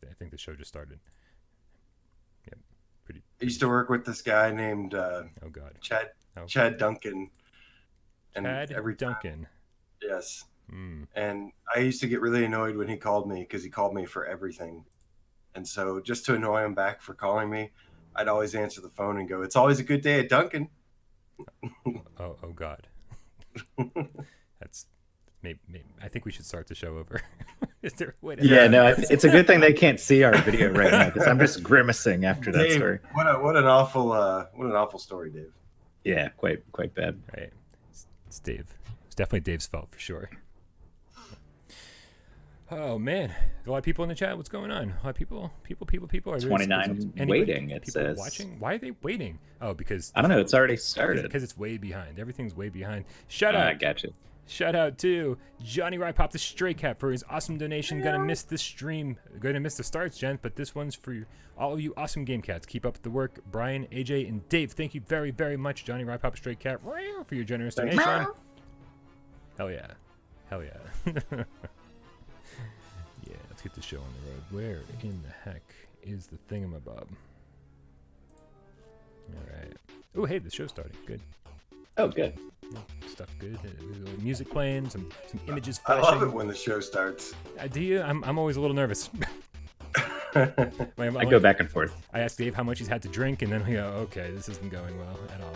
I think the show just started. Yep, pretty. I used to work with this guy named Oh God. Chad Duncan. And Chad Duncan. Yes. Mm. And I used to get really annoyed when he called me because he called me for everything. And so just to annoy him back for calling me, I'd always answer the phone and go, "It's always a good day at Duncan." Oh God. That's maybe. I think we should start the show over. Is there a way to it's a good thing they can't see our video right now because I'm just grimacing after that Dave, story. What an awful story, Dave. Yeah, quite bad. Right. It's Dave. It's definitely Dave's fault for sure. Oh man, there's a lot of people in the chat. What's going on? A lot of people. Are 29 waiting. It people says watching. Why are they waiting? Oh, because I don't know. It's already started. Because it's way behind. Everything's way behind. Shout I out. got you. Shout out to Johnny Rypop the Stray Cat for his awesome donation. Gonna miss the stream. Gonna miss the starts, gent. But this one's for all of you awesome game cats. Keep up the work, Brian, AJ, and Dave. Thank you very, very much, Johnny Rypop Stray Cat, for your generous donation. Hell yeah. Hell yeah. Yeah, let's get the show on the road. Where in the heck is the thingamabob? Alright. Oh, hey, the show started. Good. Oh, good. Yeah, stuff good. Music playing, some images I flashing. love it when the show starts. Do you? I'm always a little nervous. I go back and forth. I ask Dave how much he's had to drink, and then we go, okay, this isn't going well at all.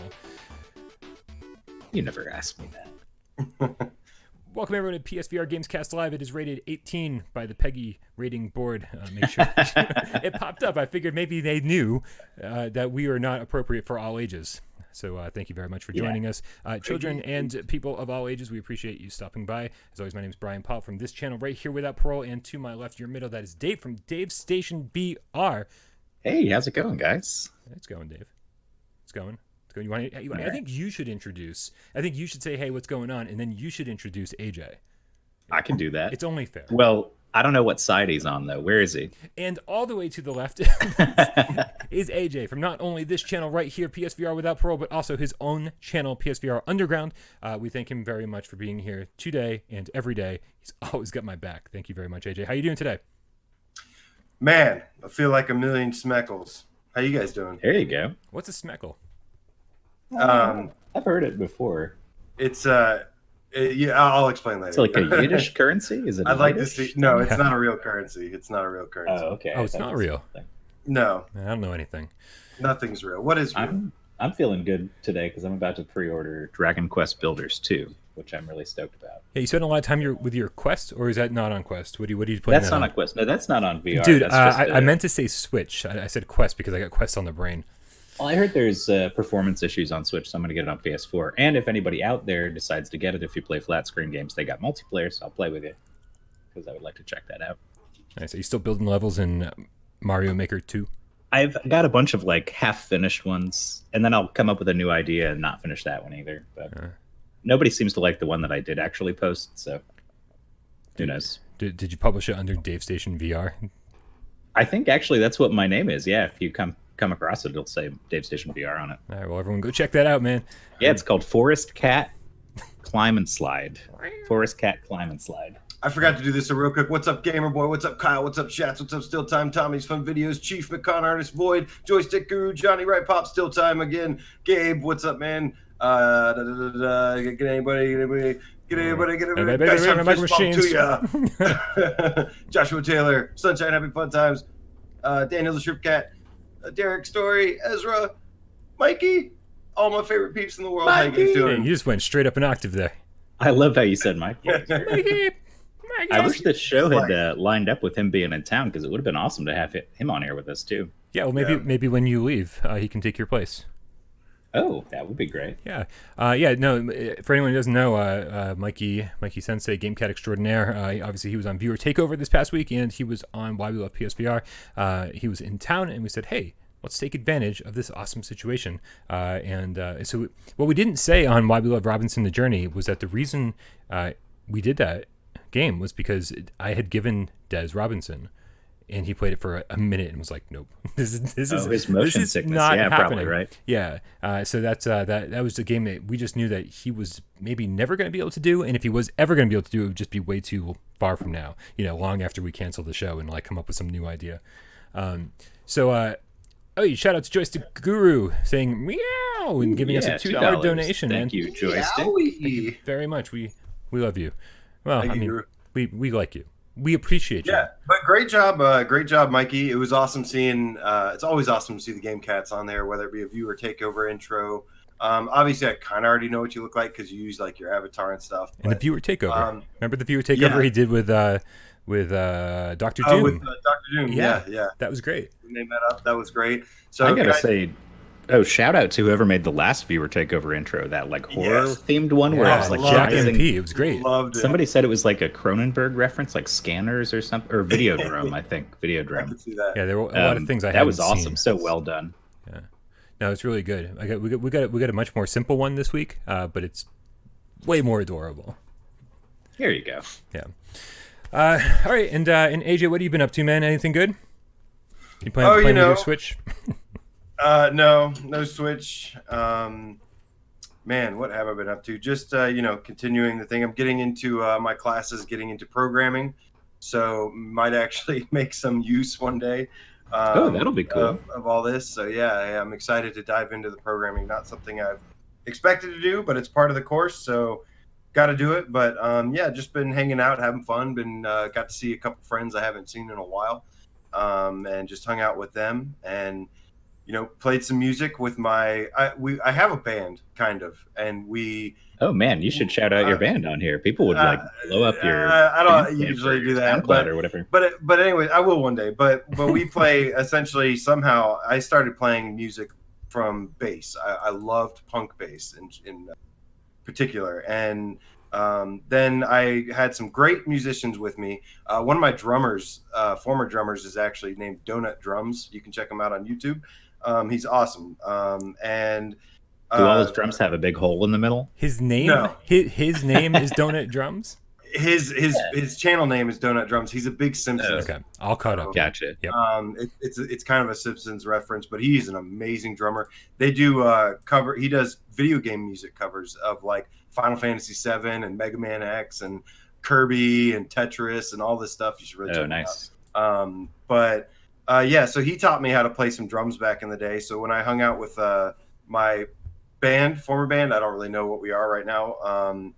You never ask me that. Welcome everyone to PSVR GamesCast Live. It is rated 18 by the PEGI rating board. Make sure it popped up. I figured maybe they knew that we are not appropriate for all ages. So thank you very much for joining us. Children and people of all ages, we appreciate you stopping by. As always, my name is Brian Paul from this channel right here without Parole. And to my left, your middle, that is Dave from Davestation VR. Hey, how's it going, guys? It's going, Dave. It's going. I think you should introduce. I think you should say, hey, what's going on? And then you should introduce AJ. I can do that. It's only fair. Well, I don't know what side he's on, though. Where is he? And all the way to the left is AJ from not only this channel right here, PSVR Without Parole, but also his own channel, PSVR Underground. We thank him very much for being here today and every day. He's always got my back. Thank you very much, AJ. How you doing today? Man, I feel like a million smeckles. How you guys doing? There you go. What's a smeckle? I've heard it before. It's yeah, I'll explain later. It's like a Yiddish currency? Is it? I'd like to see. No, it's not a real currency. It's not a real currency. Oh, okay. Oh, it's not real. No, I don't know anything. Nothing's real. What is real? I'm feeling good today because I'm about to pre-order Dragon Quest Builders 2, which I'm really stoked about. Yeah, you spend a lot of time with your Quest, or is that not on Quest? What do you play? That's not on Quest. No, that's not on VR. Dude, that's I meant to say Switch. I said Quest because I got Quest on the brain. Well, I heard there's performance issues on Switch, so I'm going to get it on PS4. And if anybody out there decides to get it, if you play flat screen games, they got multiplayer, so I'll play with you because I would like to check that out. Nice. Are you still building levels in Mario Maker 2? I've got a bunch of like half-finished ones, and then I'll come up with a new idea and not finish that one either. But nobody seems to like the one that I did actually post, so who knows? Did you publish it under Davestation VR? I think actually that's what my name is. Yeah, if you come across it, it'll say Davestation VR on it. All right, well, everyone go check that out, man. Yeah, it's called Forest Cat Climb and Slide. Forest Cat Climb and Slide. I forgot to do this real quick. What's up, Gamer Boy? What's up, Kyle? What's up, Shats? What's up, Still Time? Tommy's Fun Videos, Chief McCon Artist, Void, Joystick Guru, Johnny Right Pop, Still Time again. Gabe, what's up, man? Get anybody? Guys, have fist bump to ya. Joshua Taylor, Sunshine, Happy Fun Times. Daniel the Shrimp Cat, Derek Story, Ezra, Mikey, all my favorite peeps in the world. Mikey. How you guys doing? Hey, you just went straight up an octave there. I love how you said Mikey. Mikey. I wish this show had lined up with him being in town because it would have been awesome to have him on here with us too. Yeah, well, maybe when you leave, he can take your place. Oh, that would be great. Yeah. No, for anyone who doesn't know, Mikey Sensei, Game Cat Extraordinaire, obviously he was on Viewer Takeover this past week, and he was on Why We Love PSVR. He was in town, and we said, hey, let's take advantage of this awesome situation. So what we didn't say on Why We Love Robinson the Journey was that the reason we did that game was because I had given Des Robinson and he played it for a minute and was like, "Nope, this his is motion sickness. not Yeah, happening." probably, right? Yeah, so that was the game that we just knew that he was maybe never going to be able to do, and if he was ever going to be able to do it, would just be way too far from now. Long after we canceled the show and like come up with some new idea. Shout out to Joystick Guru saying meow and giving us a $2 donation. Thank you, Joystick. Thank you very much. We love you. Well, Thank you. we like you. We appreciate you. Yeah, but great job, Mikey. It was awesome seeing. It's always awesome to see the Game Cats on there, whether it be a viewer takeover intro. Obviously, I kind of already know what you look like because you use like your avatar and stuff. And the viewer takeover. Remember the viewer takeover he did with Dr. Doom? With Dr. Doom. Yeah. That was great. We named that up. That was great. So I gotta say, shout out to whoever made the last viewer takeover intro, that like horror themed one where it was like Jack MP. It was great. Loved it. Somebody said it was like a Cronenberg reference, like Scanners or something, or Videodrome. I think I Videodrome. could see that. Yeah, there were a lot of things that was awesome. seen. So well done. Yeah, no, it's really good. We got a much more simple one this week, but it's way more adorable. Here you go. Yeah. All right, and AJ, what have you been up to, man? Anything good? You playing with your Switch? No Switch. Man, what have I been up to? Just continuing the thing. I'm getting into my classes, getting into programming, so might actually make some use one day. That'll be cool. Of all this. So yeah, I'm excited to dive into the programming. Not something I've expected to do, but it's part of the course, so got to do it. But just been hanging out, having fun. Been got to see a couple friends I haven't seen in a while, and just hung out with them and played some music with I have a band kind of, and we. Oh man, you should shout out your band on here. People would like blow up your. I don't usually do that, SoundCloud or whatever. But anyway, I will one day. But we play essentially somehow. I started playing music from bass. I loved punk bass in particular, and then I had some great musicians with me. One of my drummers, former drummers, is actually named Donut Drums. You can check him out on YouTube. He's awesome. And do all his drums have a big hole in the middle? His name? No. His name is Donut Drums? His channel name is Donut Drums. He's a big Simpsons. Okay, all caught up. Gotcha. Yep. It's kind of a Simpsons reference, but he's an amazing drummer. They do he does video game music covers of like Final Fantasy VII and Mega Man X and Kirby and Tetris and all this stuff. You should really check nice. it out. So he taught me how to play some drums back in the day. So when I hung out with my former band, I don't really know what we are right now.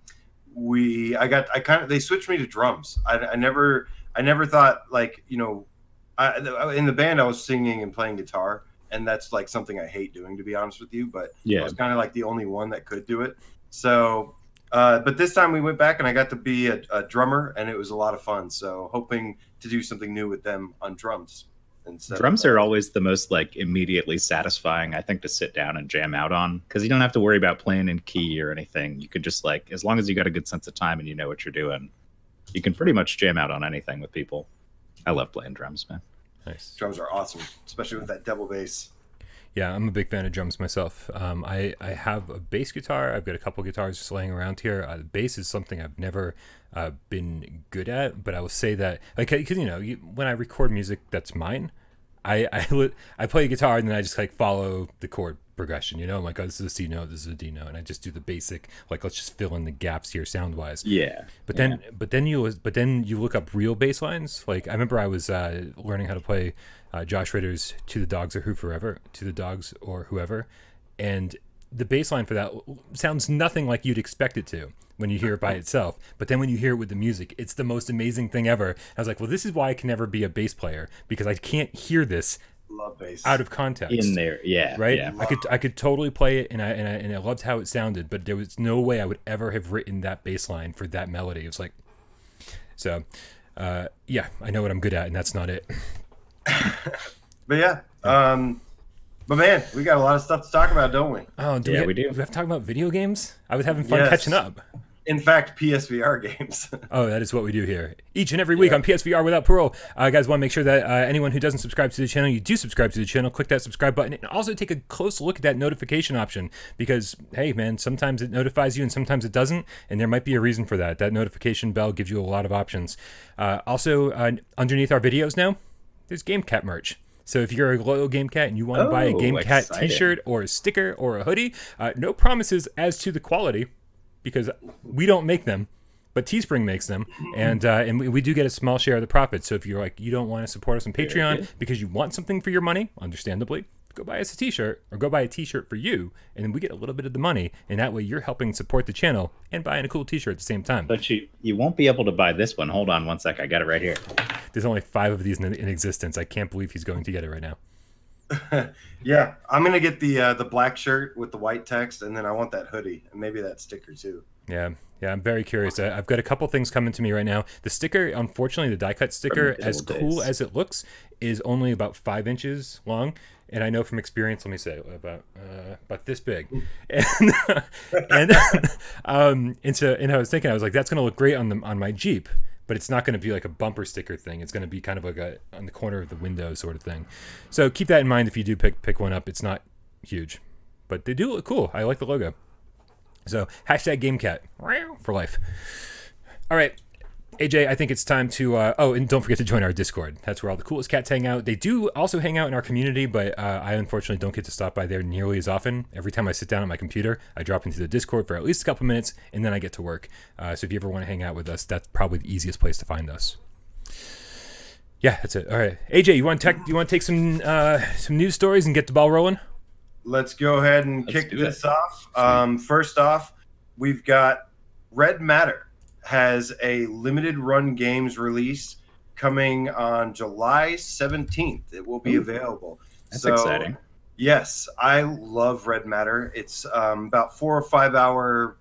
They switched me to drums. I never thought like, in the band I was singing and playing guitar, and that's like something I hate doing, to be honest with you, but I was kind of like the only one that could do it. So, but this time we went back and I got to be a drummer, and it was a lot of fun. So hoping to do something new with them on drums. Drums are always the most like immediately satisfying, I think, to sit down and jam out on, because you don't have to worry about playing in key or anything. You could just like, as long as you got a good sense of time and you know what you're doing, you can pretty much jam out on anything with people. I love playing drums, man. Nice. Drums are awesome, especially with that double bass. Yeah, I'm a big fan of drums myself. I have a bass guitar. I've got a couple guitars just laying around here. The bass is something I've never been good at, but I will say that, like, because when I record music that's mine, I play a guitar and then I just like follow the chord progression. I'm like, oh, this is a C note, this is a D note, and I just do the basic, like, let's just fill in the gaps here sound wise. Yeah. But then you look up real bass lines. Like I remember I was learning how to play Josh Ritter's "To the Dogs or Whoever," and the bass line for that sounds nothing like you'd expect it to when you hear it by itself. But then when you hear it with the music, it's the most amazing thing ever. I was like, well, this is why I can never be a bass player, because I can't hear this Love bass out of context in there. Yeah. Right. Yeah. I could totally play it, and I loved how it sounded, but there was no way I would ever have written that bass line for that melody. It was like, so I know what I'm good at, and that's not it. But but man, we got a lot of stuff to talk about, don't we? Oh, we do. Do we have to talk about video games? I was having fun catching up. In fact, PSVR games. Oh, that is what we do here each and every week on PSVR without parole. Guys, want to make sure that anyone who doesn't subscribe to the channel, you do subscribe to the channel. Click that subscribe button, and also take a close look at that notification option, because hey, man, sometimes it notifies you and sometimes it doesn't, and there might be a reason for that. That notification bell gives you a lot of options. Also, underneath our videos now, there's GameCat merch. So if you're a loyal GameCat and you want to buy a GameCat exciting. t-shirt or a sticker or a hoodie, no promises as to the quality because we don't make them, but Teespring makes them, and we do get a small share of the profits. So if you're like, you don't want to support us on Patreon because you want something for your money, understandably, go buy us a t-shirt or go buy a t-shirt for you, and then we get a little bit of the money, and that way you're helping support the channel and buying a cool t-shirt at the same time. But you won't be able to buy this one. Hold on one sec. I got it right here. There's only 5 of these in existence. I can't believe he's going to get it right now. Yeah, I'm gonna get the black shirt with the white text, and then I want that hoodie and maybe that sticker too. Yeah, I'm very curious. I've got a couple things coming to me right now. The sticker, unfortunately, the die-cut sticker, as cool as it looks, is only about 5 inches long. And I know from experience, let me say, about this big. And I was thinking, I was like, that's going to look great on my Jeep, but it's not going to be like a bumper sticker thing. It's going to be kind of like a on the corner of the window sort of thing. So keep that in mind if you do pick one up. It's not huge, but they do look cool. I like the logo. So hashtag GameCat for life. All right. AJ, I think it's time to, and don't forget to join our Discord. That's where all the coolest cats hang out. They do also hang out in our community, but I unfortunately don't get to stop by there nearly as often. Every time I sit down at my computer, I drop into the Discord for at least a couple minutes, and then I get to work. So if you ever want to hang out with us, that's probably the easiest place to find us. Yeah, that's it. All right. AJ, you want to take some news stories and get the ball rolling? Let's go ahead and kick this off. First off, we've got Red Matter has a limited run games release coming on July 17th. It will be available. That's exciting. Yes, I love Red Matter. It's about 4 or 5 hour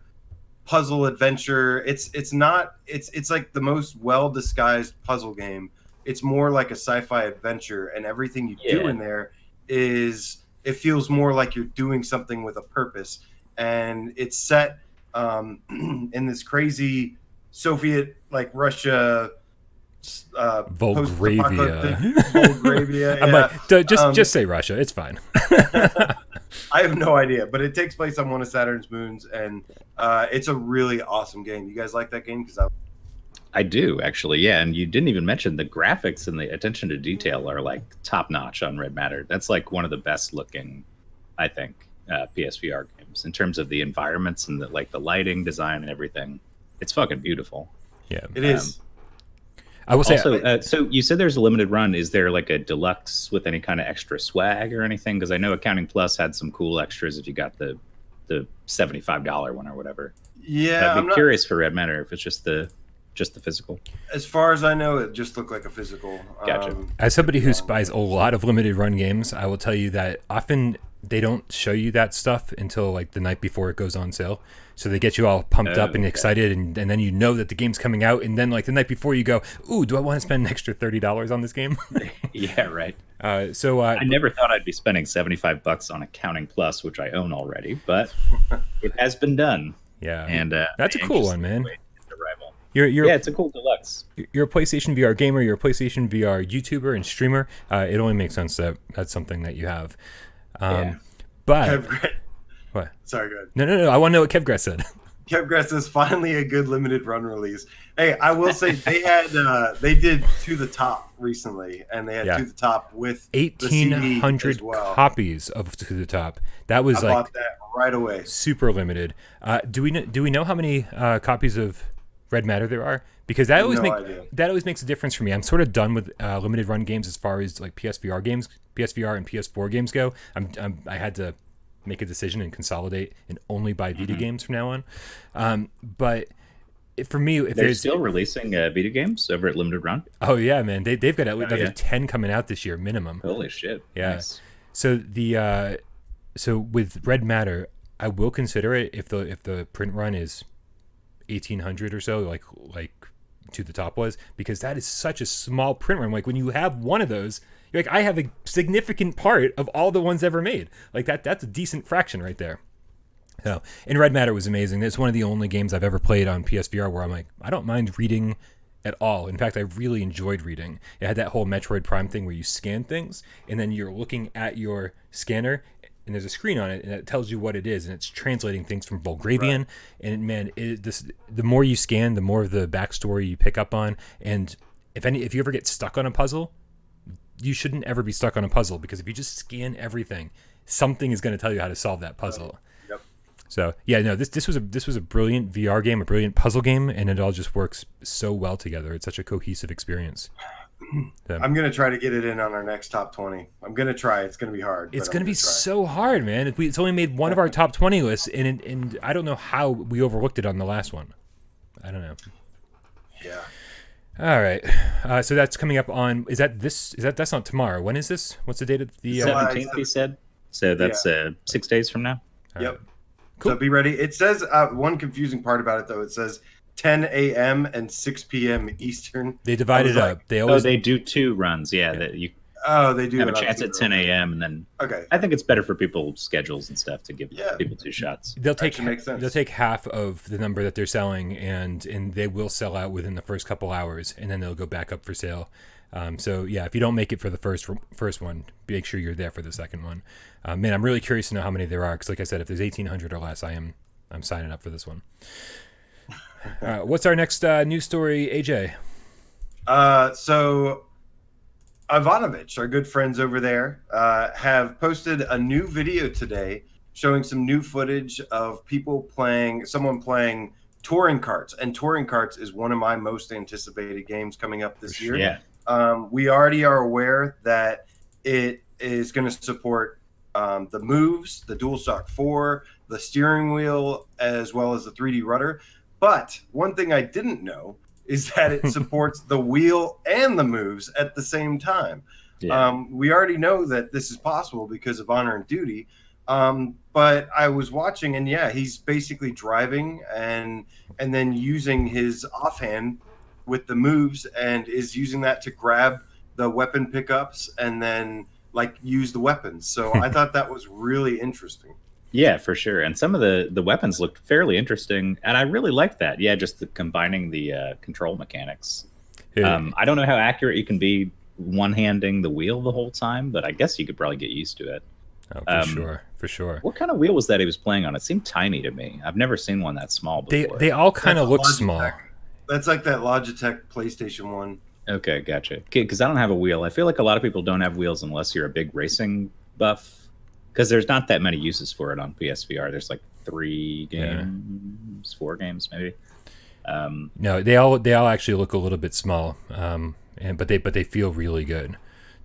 puzzle adventure. It's like the most well disguised puzzle game. It's more like a sci-fi adventure, and everything you do in there it feels more like you're doing something with a purpose. And it's set in this crazy Soviet, like Russia, Volgravia. Volgravia. I'm like, just say Russia. It's fine. I have no idea, but it takes place on one of Saturn's moons, and it's a really awesome game. You guys like that game? Because I do, actually, yeah. And you didn't even mention the graphics and the attention to detail are like top notch on Red Matter. That's like one of the best looking, I think, PSVR games in terms of the environments and the lighting design and everything. It's fucking beautiful. Yeah, it is. I will say. Also, so you said there's a limited run. Is there like a deluxe with any kind of extra swag or anything? Because I know Accounting Plus had some cool extras if you got the $75 one or whatever. Yeah, I'd be curious for Red Matter if it's just the physical. As far as I know, it just looked like a physical. Gotcha. As somebody who buys a lot of limited run games, I will tell you that often they don't show you that stuff until like the night before it goes on sale. So they get you all pumped up and excited, and then you know that the game's coming out, and then like the night before you go, ooh, do I want to spend an extra $30 on this game? Yeah, right. So I never thought I'd be spending $75 on Accounting Plus, which I own already, but it has been done. Yeah, and that's a cool one, man. Yeah, it's a cool deluxe. You're a PlayStation VR gamer. You're a PlayStation VR YouTuber and streamer. It only makes sense that that's something that you have. But what? Sorry, go ahead. No. I want to know what Kevgrass said. Kevgrass is finally a good limited run release. Hey, I will say they did To the Top recently, and they had To the Top with 1,800 copies of To the Top. That was I bought that right away. Super limited. Do we know how many copies of Red Matter there are? Because that always makes a difference for me. I'm sort of done with limited run games as far as like PSVR and PS4 games go. I had to make a decision and consolidate and only buy Vita games from now on. But for me, if they're still releasing Vita games over at Limited Run. Oh yeah, man, they've got another 10 coming out this year minimum. Holy shit! Yeah. Nice. So so with Red Matter, I will consider it if the print run is 1,800 or so, like To the Top was, because that is such a small print run. Like when you have one of those, you're like, I have a significant part of all the ones ever made. Like that's a decent fraction right there. So, and Red Matter was amazing. It's one of the only games I've ever played on PSVR where I'm like, I don't mind reading at all. In fact, I really enjoyed reading. It had that whole Metroid Prime thing where you scan things and then you're looking at your scanner and there's a screen on it and it tells you what it is, and it's translating things from Bulgarian. Right. And man, the more you scan, the more of the backstory you pick up on. And if you ever get stuck on a puzzle, you shouldn't ever be stuck on a puzzle, because if you just scan everything, something is going to tell you how to solve that puzzle. Yep. So yeah, no, this was a brilliant VR game, a brilliant puzzle game, and it all just works so well together. It's such a cohesive experience. I'm gonna try to get it in on our next top 20. I'm gonna try. It's gonna be hard. It's gonna be so hard, man. It's only made one of our top 20 lists, and I don't know how we overlooked it on the last one. I don't know. Yeah. All right. So that's coming up on. That's not tomorrow. When is this? What's the date of the 17th? He said. So that's 6 days from now. Yep. Cool. So be ready. It says one confusing part about it though. It says 10 a.m. and 6 p.m. Eastern. They divide it up. They do 2 runs. Yeah. That you. They do have a chance at 10 a.m. and then. Okay. I think it's better for people's schedules and stuff to give people 2 shots. They'll take half of the number that they're selling, and they will sell out within the first couple hours, and then they'll go back up for sale. So yeah, if you don't make it for the first one, make sure you're there for the second one. Man, I'm really curious to know how many there are, because like I said, if there's 1,800 or less, I'm signing up for this one. What's our next news story, AJ? So Ivanovich, our good friends over there, have posted a new video today showing some new footage of someone playing touring karts. And touring karts is one of my most anticipated games coming up this year. Yeah. We already are aware that it is going to support the moves, the DualShock 4, the steering wheel, as well as the 3D rudder. But one thing I didn't know is that it supports the wheel and the moves at the same time. Yeah. We already know that this is possible because of Honor and Duty. But I was watching, and yeah, he's basically driving and then using his offhand with the moves, and is using that to grab the weapon pickups and then use the weapons. So I thought that was really interesting. Yeah, for sure. And some of the weapons looked fairly interesting, and I really liked that. Yeah, just combining the control mechanics. Yeah. I don't know how accurate you can be one-handing the wheel the whole time, but I guess you could probably get used to it. Oh, for sure. What kind of wheel was that he was playing on? It seemed tiny to me. I've never seen one that small before. They all kind of look small. That's like that Logitech PlayStation 1. Okay, gotcha. Because I don't have a wheel. I feel like a lot of people don't have wheels unless you're a big racing buff. Because there's not that many uses for it on PSVR. There's 3 games, 4 games maybe. No, they all actually look a little bit small, but they feel really good.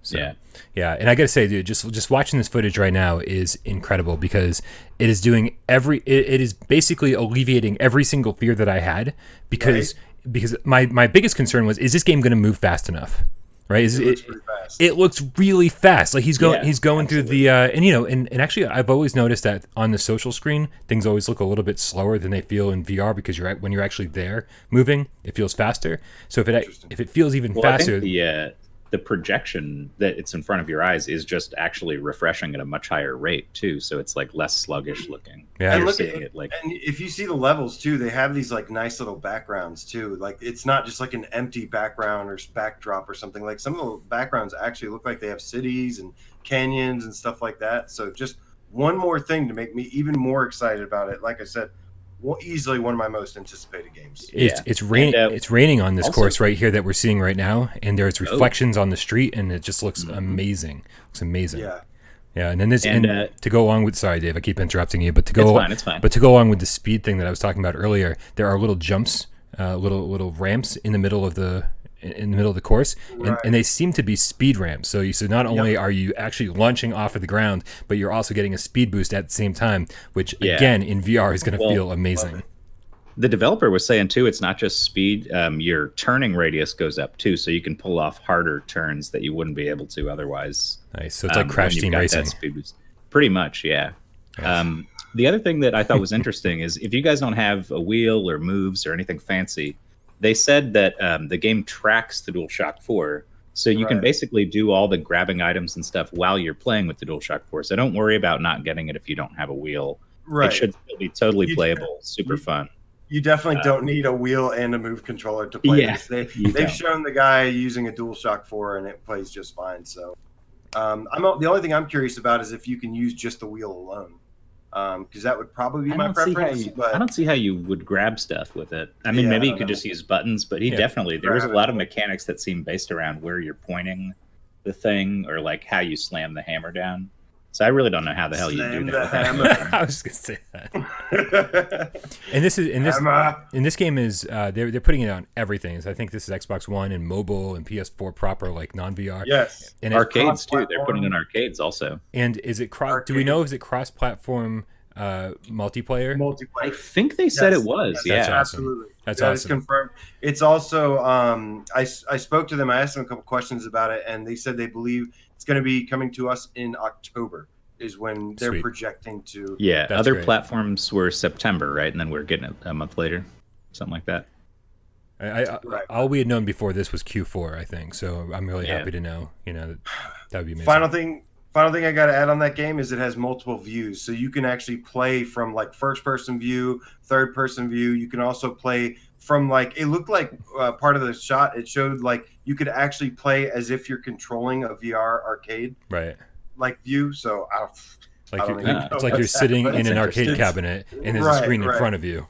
So, yeah, and I gotta say, dude, just watching this footage right now is incredible, because it is doing it is basically alleviating every single fear that I had, because my biggest concern was, is this game going to move fast enough? Right? It looks really fast. Like he's going through the and actually I've always noticed that on the social screen things always look a little bit slower than they feel in VR, because when you're actually there moving, it feels faster. So if it feels even faster, I think the projection that it's in front of your eyes is just actually refreshing at a much higher rate too, so it's less sluggish looking. Yeah, and and if you see the levels too, they have these nice little backgrounds too. It's not just an empty background or backdrop or something. Some of the backgrounds actually look like they have cities and canyons and stuff like that. So just one more thing to make me even more excited about it. Like I said, easily one of my most anticipated games. It's raining. It's raining on this course right here that we're seeing right now, and there's reflections on the street, and it just looks amazing. Looks amazing. Yeah. And then to go along with, sorry, Dave, I keep interrupting you, but to go, it's fine. But to go along with the speed thing that I was talking about earlier, there are little jumps, little ramps in the middle of the course, and they seem to be speed ramps. So not only are you actually launching off of the ground, but you're also getting a speed boost at the same time, which again in VR is going to feel amazing. The developer was saying too, it's not just speed. Your turning radius goes up too, so you can pull off harder turns that you wouldn't be able to otherwise. Nice. So it's like Crash Team Racing. Speed boost. Pretty much, yeah. Nice. The other thing that I thought was interesting is, if you guys don't have a wheel or moves or anything fancy, they said that the game tracks the DualShock 4, so you can basically do all the grabbing items and stuff while you're playing with the DualShock 4. So don't worry about not getting it if you don't have a wheel. Right. It should still be totally playable, super fun. You definitely don't need a wheel and a move controller to play this. They've shown the guy using a DualShock 4, and it plays just fine. So the only thing I'm curious about is if you can use just the wheel alone. Because that would probably be my preference. I don't see how you would grab stuff with it. I mean, maybe you could just use buttons, but there was a lot of mechanics that seem based around where you're pointing the thing or like how you slam the hammer down. So I really don't know how the hell you do Slam that. the hammer. I was gonna say that. And this game is they're putting it on everything. So I think this is Xbox One and mobile and PS4 proper, like non-VR. Yes. And Arcades too. They're putting in arcades also. And is it cross? Do we know is it cross-platform multiplayer? I think they said it was. That's Yeah, awesome. Absolutely. That's That is awesome. confirmed. It's also I spoke to them. I asked them a couple questions about it, and they said they believe it's going to be coming to us in October. Is when they're Sweet. projecting to. yeah. That's Other great. platforms were September, right? And then we're getting it a month later, something like that. Right. All we had known before this was Q4, I think. So I'm really Yeah. happy to know. That would be amazing. Final thing I got to add on that game is it has multiple views, so you can actually play from like first-person view, third-person view. You can also play from like it looked like part of the shot. It showed like you could actually play as if you're controlling a VR arcade Right. like view. So Like I don't even know it's like you're what's sitting happening. in an That's arcade interesting. cabinet and there's a Right, screen in right. front of you.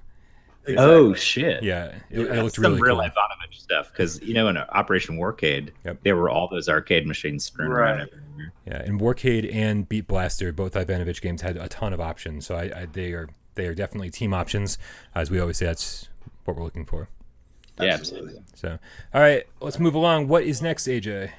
Oh shit! Yeah, it Yeah, looked Some really real cool. Ivanovich stuff because in Operation Warcade, Yep. there were all those arcade machines strewn around Right. everywhere. Yeah, and Warcade and Beat Blaster, both Ivanovich games, had a ton of options. So they are definitely team options, as we always say. That's what we're looking for. Yeah, Absolutely. absolutely. So, all right, let's move along. What is next, AJ?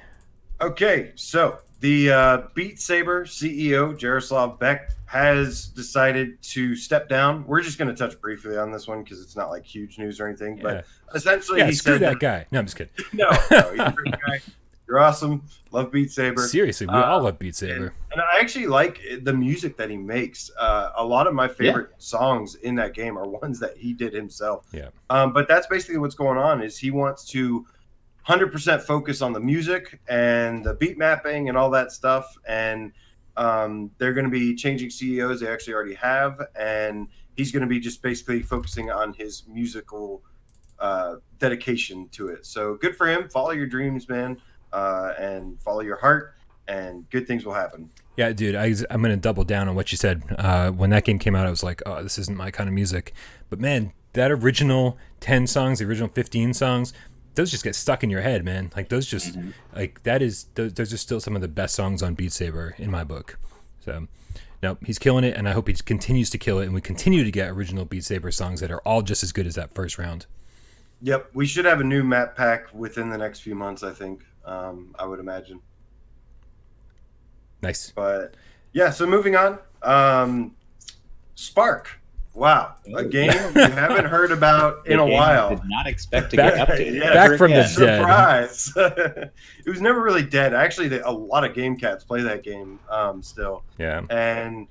Okay, so the Beat Saber CEO Jaroslav Beck has decided to step down. We're just going to touch briefly on this one because it's not like huge news or anything. But essentially, Yeah, he screw said that guy. No, I'm just kidding. No, he's a great guy. You're awesome. Love Beat Saber. Seriously, we all love Beat Saber. And I actually like the music that he makes. A lot of my favorite songs in that game are ones that he did himself. Yeah. But that's basically what's going on is he wants to 100% focus on the music and the beat mapping and all that stuff. And they're going to be changing CEOs. They actually already have. And he's going to be just basically focusing on his musical dedication to it. So good for him. Follow your dreams, man. And follow your heart, and good things will happen. Yeah, dude, I'm going to double down on what you said. When that game came out, I was like, oh, this isn't my kind of music. But man, that original 10 songs, the original 15 songs, those just get stuck in your head, man. Like those just, like those are still some of the best songs on Beat Saber in my book. So, no, he's killing it, and I hope he continues to kill it, and we continue to get original Beat Saber songs that are all just as good as that first round. Yep, we should have a new map pack within the next few months, I think. I would imagine. Nice. But yeah, so moving on. Sparc. Wow, a game you haven't heard about in a while. Did not expect to Back- get updated. Yeah, back from the dead. Surprise! It was never really dead. Actually, a lot of game cats play that game still, Yeah. and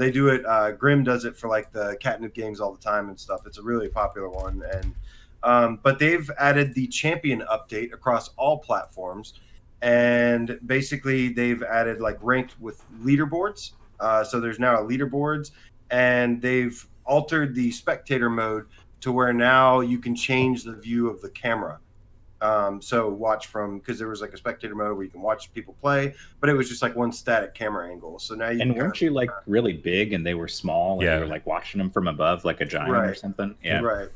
they do it. Grim does it for like the catnip games all the time and stuff. It's a really popular one, and but they've added the champion update across all platforms, and basically they've added like ranked with leaderboards. So there's now leaderboards, and they've altered the spectator mode to where now you can change the view of the camera. So watch from, because there was like a spectator mode where you can watch people play, but it was just like one static camera angle. So now you And can weren't you like really big and they were small and Yeah. you were like watching them from above like a giant or Right. something? Yeah. right.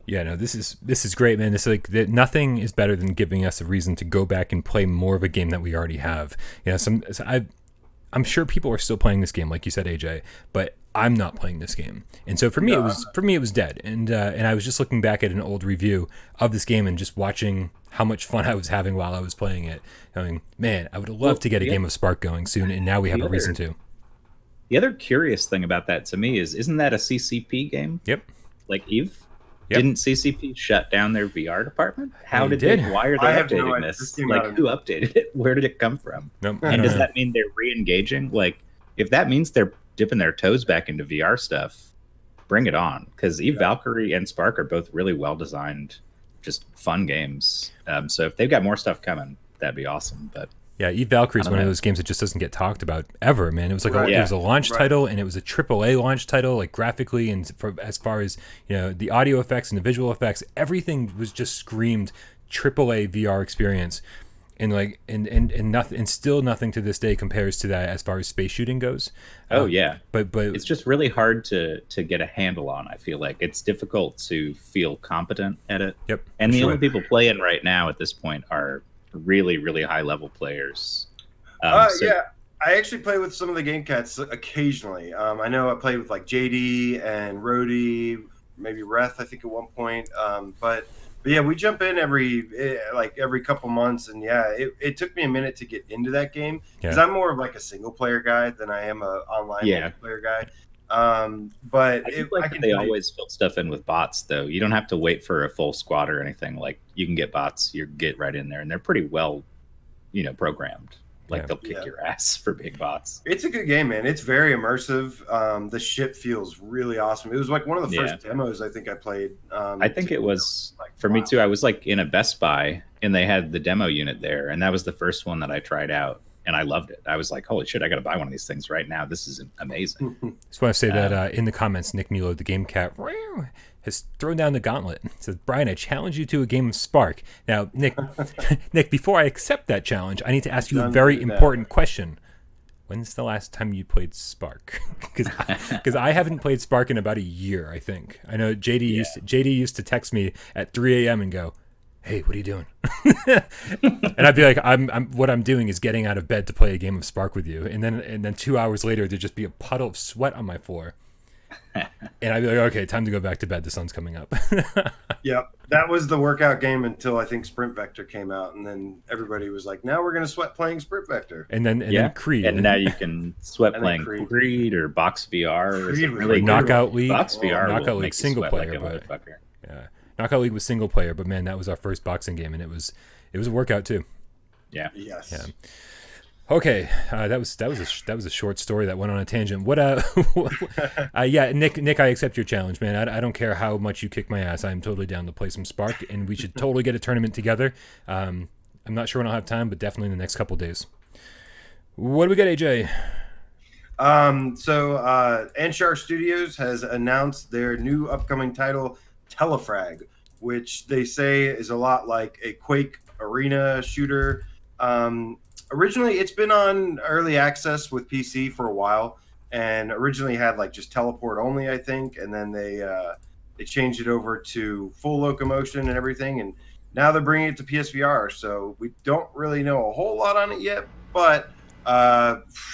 Yeah, no, this is great, man. It's like nothing is better than giving us a reason to go back and play more of a game that we already have. You know, I'm sure people are still playing this game, like you said, AJ, but I'm not playing this game. And so for me, it was dead. And I was just looking back at an old review of this game and just watching how much fun I was having while I was playing it. I mean, man, I would have loved to get a game of Sparc going soon, and now we have a reason to. The other curious thing about that to me is, isn't that a CCP game? Yep. Like Eve? Yep. Didn't CCP shut down their VR department? How They did did. they? Why are they I have no updating idea. this? This came Like, out of who updated it? Where did it come from? Nope. And does that mean they're re-engaging? Like, if that means they're dipping their toes back into VR stuff, bring it on. Because Eve Valkyrie and Sparc are both really well-designed, just fun games. So if they've got more stuff coming, that'd be awesome. But Yeah, Eve Valkyrie is I don't one of know. those games that just doesn't get talked about ever, man. It was like Right. it was a launch Right. title, and it was a AAA launch title, like graphically and as far as the audio effects and the visual effects, everything was just screamed AAA VR experience, and like and nothing, and still nothing to this day compares to that as far as space shooting goes. oh yeah, But it's just really hard to get a handle on. I feel like it's difficult to feel competent at it. Yep, And for the sure. only people playing right now at this point are really, really high level players. Yeah, I actually play with some of the Game Cats occasionally. I know I played with like JD and Rody, maybe Reth, I think at one point. But yeah, we jump in every couple months, and yeah, it took me a minute to get into that game because I'm more of like a single player guy than I am a online multiplayer guy. But I think they always fill stuff in with bots, though. You don't have to wait for a full squad or anything. Like, you can get bots, you get right in there, and they're pretty well, programmed. Like, they'll kick your ass for big bots. It's a good game, man. It's very immersive. The ship feels really awesome. It was like one of the first demos I think I played. I think it was, for me too. I was like in a Best Buy, and they had the demo unit there, and that was the first one that I tried out. And I loved it. I was like, holy shit, I got to buy one of these things right now. This is amazing. Just want to say that in the comments, Nick Milo, the Game Cat, has thrown down the gauntlet. It says, Brian, I challenge you to a game of Sparc. Now, Nick, before I accept that challenge, I need to ask you a very important question. When's the last time you played Sparc? Because I haven't played Sparc in about a year, I think. I know JD used to text me at 3 a.m. and go, hey, what are you doing? And I'd be like, what I'm doing is getting out of bed to play a game of Sparc with you. And then 2 hours later, there'd just be a puddle of sweat on my floor. And I'd be like, okay, time to go back to bed. The sun's coming up. Yeah, that was the workout game until I think Sprint Vector came out. And then everybody was like, now we're going to sweat playing Sprint Vector. And then Creed. And now you can sweat playing Creed or Box VR. Really Knockout League. Box VR. Knockout League single player. Like yeah. Knockout League was single player, but man, that was our first boxing game, and it was a workout too. Yeah. Yes. Yeah. Okay, that was a short story that went on a tangent. What Nick, I accept your challenge, man. I don't care how much you kick my ass. I'm totally down to play some Sparc, and we should totally get a tournament together. I'm not sure when I'll have time, but definitely in the next couple days. What do we got, AJ? So Anshar Studios has announced their new upcoming title, Telefrag, which they say is a lot like a Quake arena shooter. Originally, it's been on early access with PC for a while, and originally had like just teleport only, I think, and then they changed it over to full locomotion and everything, and now they're bringing it to PSVR. So we don't really know a whole lot on it yet, but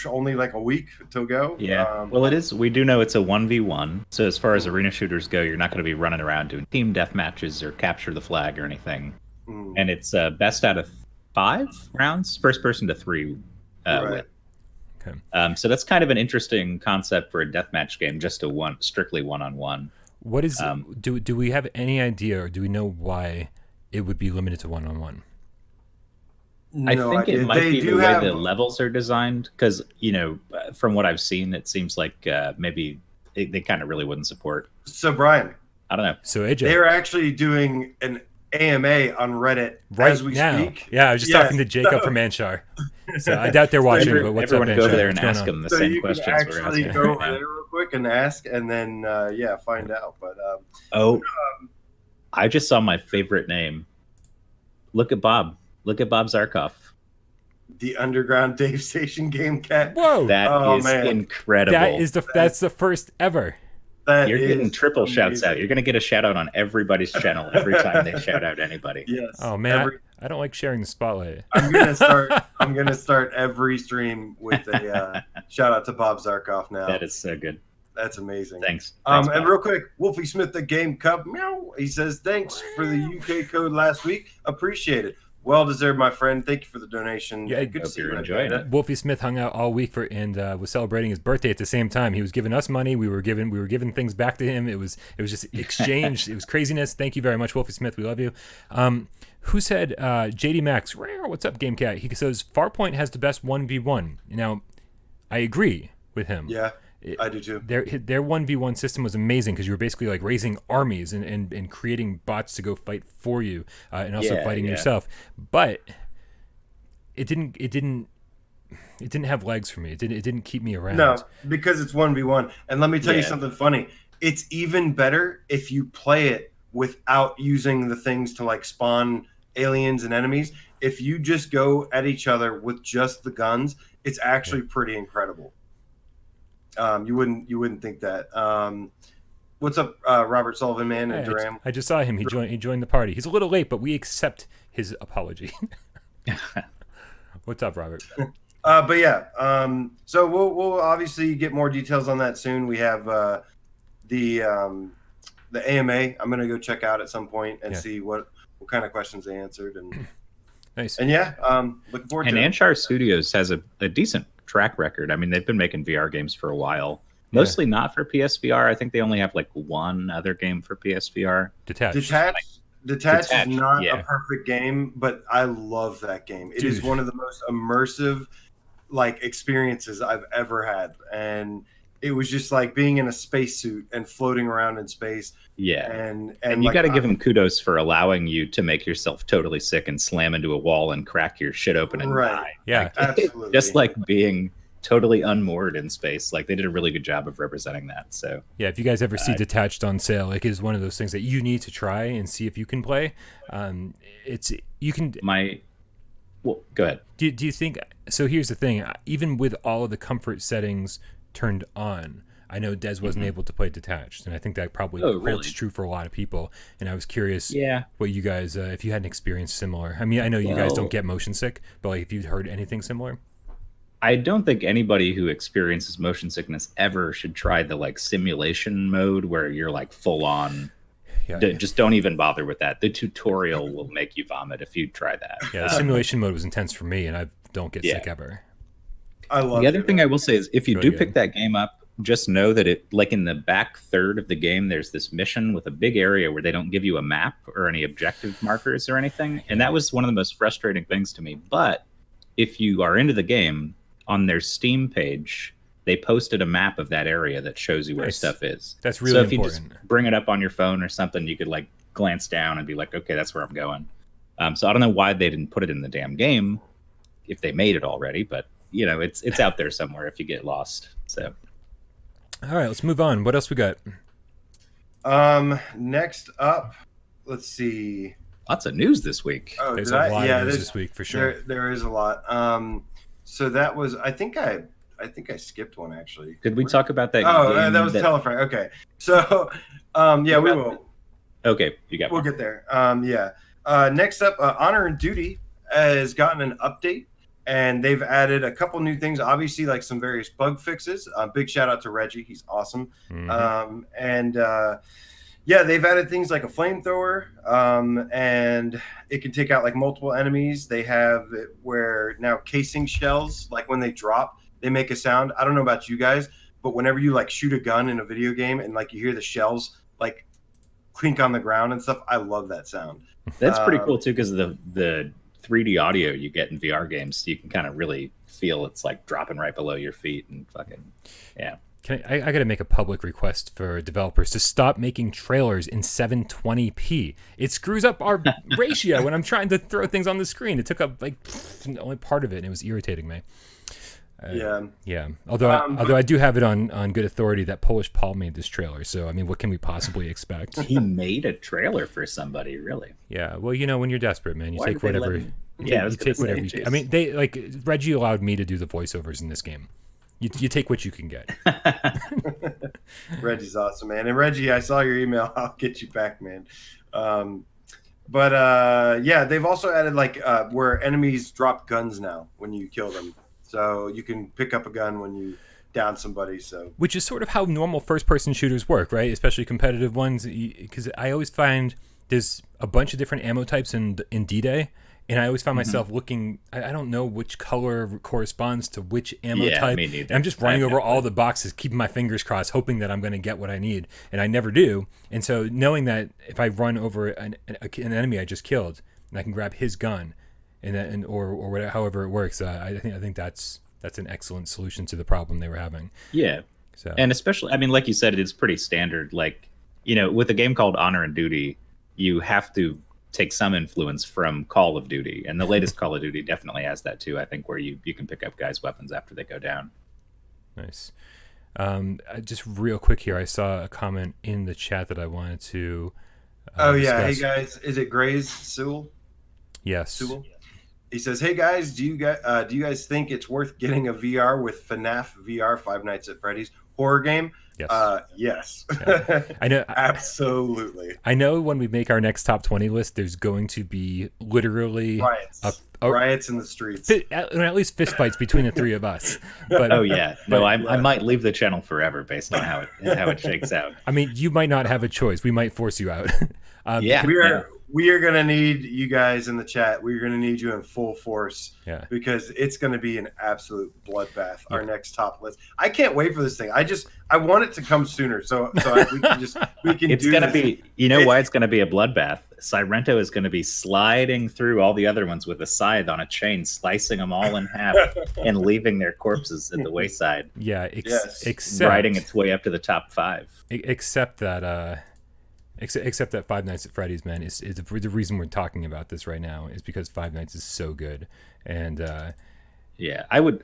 only like a week to go. Well, it is. We do know it's a 1v1. So as far as arena shooters go, you're not going to be running around doing team death matches or capture the flag or anything. And it's best out of 5 rounds, first person to 3 right. win. Okay. So that's kind of an interesting concept for a deathmatch game, just a strictly one-on-one. What is do we have any idea, or do we know why it would be limited to one-on-one? I think it might be the way the levels are designed, because from what I've seen, it seems like maybe they kind of really wouldn't support. So Brian, I don't know. So AJ, they're actually doing an AMA on Reddit right as we now. Speak. Yeah, I was just talking to Jacob from Anshar. So I doubt they're watching. But what's everyone up, go Anshar? over there and What's ask them the so same you questions can we're actually asking. go over there real quick and ask, and then find out. But I just saw my favorite name. Look at Bob. Look at Bob Zarkov. The underground Davestation Game Cat. Whoa, that is incredible. That's the first ever. You're getting triple shouts out. You're going to get a shout out on everybody's channel every time they shout out anybody. Yes. Oh man, I don't like sharing the spotlight. I'm gonna start every stream with a shout out to Bob Zarkov now. That is so good. That's amazing. Thanks and Bob. real quick, Wolfie Smith, the Game Cup, meow. He says thanks for the UK code last week. Appreciate it. Well deserved, my friend. Thank you for the donation. Yeah, good to see you. Enjoying it. Wolfie Smith hung out all week and was celebrating his birthday at the same time. He was giving us money. We were giving things back to him. It was just exchange. It was craziness. Thank you very much, Wolfie Smith. We love you. Who said JD Max? What's up, GameCat? He says Farpoint has the best 1v1. Now, I agree with him. Yeah. I do too. Their 1v1 system was amazing because you were basically like raising armies and creating bots to go fight for you and also fighting yourself. But it didn't have legs for me. It didn't keep me around. No, because it's 1v1. And let me tell you something funny. It's even better if you play it without using the things to like spawn aliens and enemies. If you just go at each other with just the guns, it's actually pretty incredible. You wouldn't think that. What's up, Robert Sullivan, man, and Duram? I just saw him. He joined the party. He's a little late, but we accept his apology. What's up, Robert? But yeah, so we'll obviously get more details on that soon. We have the AMA. I'm gonna go check out at some point and see what kind of questions they answered, and nice. And yeah, looking forward and to it. And Anshar Studios has a decent track record. I mean, they've been making VR games for a while. Mostly not for PSVR. I think they only have like one other game for PSVR. Detached is not a perfect game, but I love that game. It is one of the most immersive like experiences I've ever had, and it was just like being in a spacesuit and floating around in space. Yeah, and you got to give them kudos for allowing you to make yourself totally sick and slam into a wall and crack your shit open and die. Yeah, like, absolutely. Just like being totally unmoored in space. Like they did a really good job of representing that. So yeah, if you guys ever see Detached on sale, like it is one of those things that you need to try and see if you can play. Well, go ahead. Do you think so? Here's the thing: even with all of the comfort settings turned on, I know Des wasn't able to play Detached, and I think that probably holds true for a lot of people. And I was curious, what you guys, if you had an experience similar. I mean, I know you guys don't get motion sick, but like if you've heard anything similar. I don't think anybody who experiences motion sickness ever should try the like simulation mode where you're like full on. Just don't even bother with that. The tutorial will make you vomit if you try that. Yeah, the simulation mode was intense for me, and I don't get sick ever. I love the other thing I will say is if you do pick that game up, just know that it, like in the back third of the game, there's this mission with a big area where they don't give you a map or any objective markers or anything. And that was one of the most frustrating things to me. But if you are into the game, on their Steam page, they posted a map of that area that shows you where stuff is. That's really important. So if you just bring it up on your phone or something, you could like glance down and be like, okay, that's where I'm going. So I don't know why they didn't put it in the damn game if they made it already, but you know, it's out there somewhere if you get lost. So all right, let's move on. What else we got? Next up, let's see. Lots of news this week. Oh, there's a lot of news this week for sure. There is a lot. So that was, I think I skipped one actually. Did we talk about that? Oh, that was Telefrag. Okay. So, we will. Okay, you got. We'll get there. Next up, Honor and Duty has gotten an update, and they've added a couple new things. Obviously, like some various bug fixes. Big shout out to Reggie. He's awesome. They've added things like a flamethrower, and it can take out like multiple enemies. They have it where now casing shells, like when they drop, they make a sound. I don't know about you guys, but whenever you like shoot a gun in a video game and like you hear the shells like clink on the ground and stuff, I love that sound. That's pretty cool too, because the 3D audio you get in VR games, you can kind of really feel it's like dropping right below your feet and fucking I got to make a public request for developers to stop making trailers in 720p. It screws up our ratio when I'm trying to throw things on the screen. It took up like only part of it, and it was irritating me. Although I do have it on good authority that Polish Paul made this trailer. So I mean, what can we possibly expect? He made a trailer for somebody, really? Yeah. Well, you know, when you're desperate, man, you take whatever. You take whatever. I mean, they like Reggie allowed me to do the voiceovers in this game. You take what you can get. Reggie's awesome, man. And Reggie, I saw your email. I'll get you back, man. They've also added like where enemies drop guns now when you kill them. So you can pick up a gun when you down somebody. So which is sort of how normal first-person shooters work, right? Especially competitive ones. Because I always find there's a bunch of different ammo types in D-Day. And I always find myself looking, I don't know which color corresponds to which ammo type. Me neither. And I'm just running over all the boxes, keeping my fingers crossed, hoping that I'm going to get what I need. And I never do. And so knowing that if I run over an enemy I just killed, and I can grab his gun, or whatever, however it works, I think that's an excellent solution to the problem they were having. Yeah. So. And especially, I mean, like you said, it's pretty standard. Like, you know, with a game called Honor and Duty, you have to take some influence from Call of Duty, and the latest Call of Duty definitely has that too. I think where you can pick up guys' weapons after they go down. Nice. Just real quick here, I saw a comment in the chat that I wanted to. Hey guys, is it Gray's Sewell? Yes. Sewell? He says, "Hey guys, do you guys think it's worth getting a VR with FNAF VR Five Nights at Freddy's horror game, Yes. yes. Yeah. I know. Absolutely. I know when we make our next top 20 list, there's going to be literally riots in the streets. At least fist fights between the three of us. But Oh yeah, no, I might leave the channel forever based on how it shakes out. I mean, you might not have a choice. We might force you out. We are gonna need you guys in the chat. We're gonna need you in full force. Yeah. Because it's gonna be an absolute bloodbath. Our next top list. I can't wait for this thing. I want it to come sooner. So we can. It's gonna be. You know why it's gonna be a bloodbath? Sairento is gonna be sliding through all the other ones with a scythe on a chain, slicing them all in half, and leaving their corpses at the wayside. Yeah. Except riding its way up to the top 5. Except that. Except that Five Nights at Freddy's, man, is the reason we're talking about this right now is because Five Nights is so good, and I would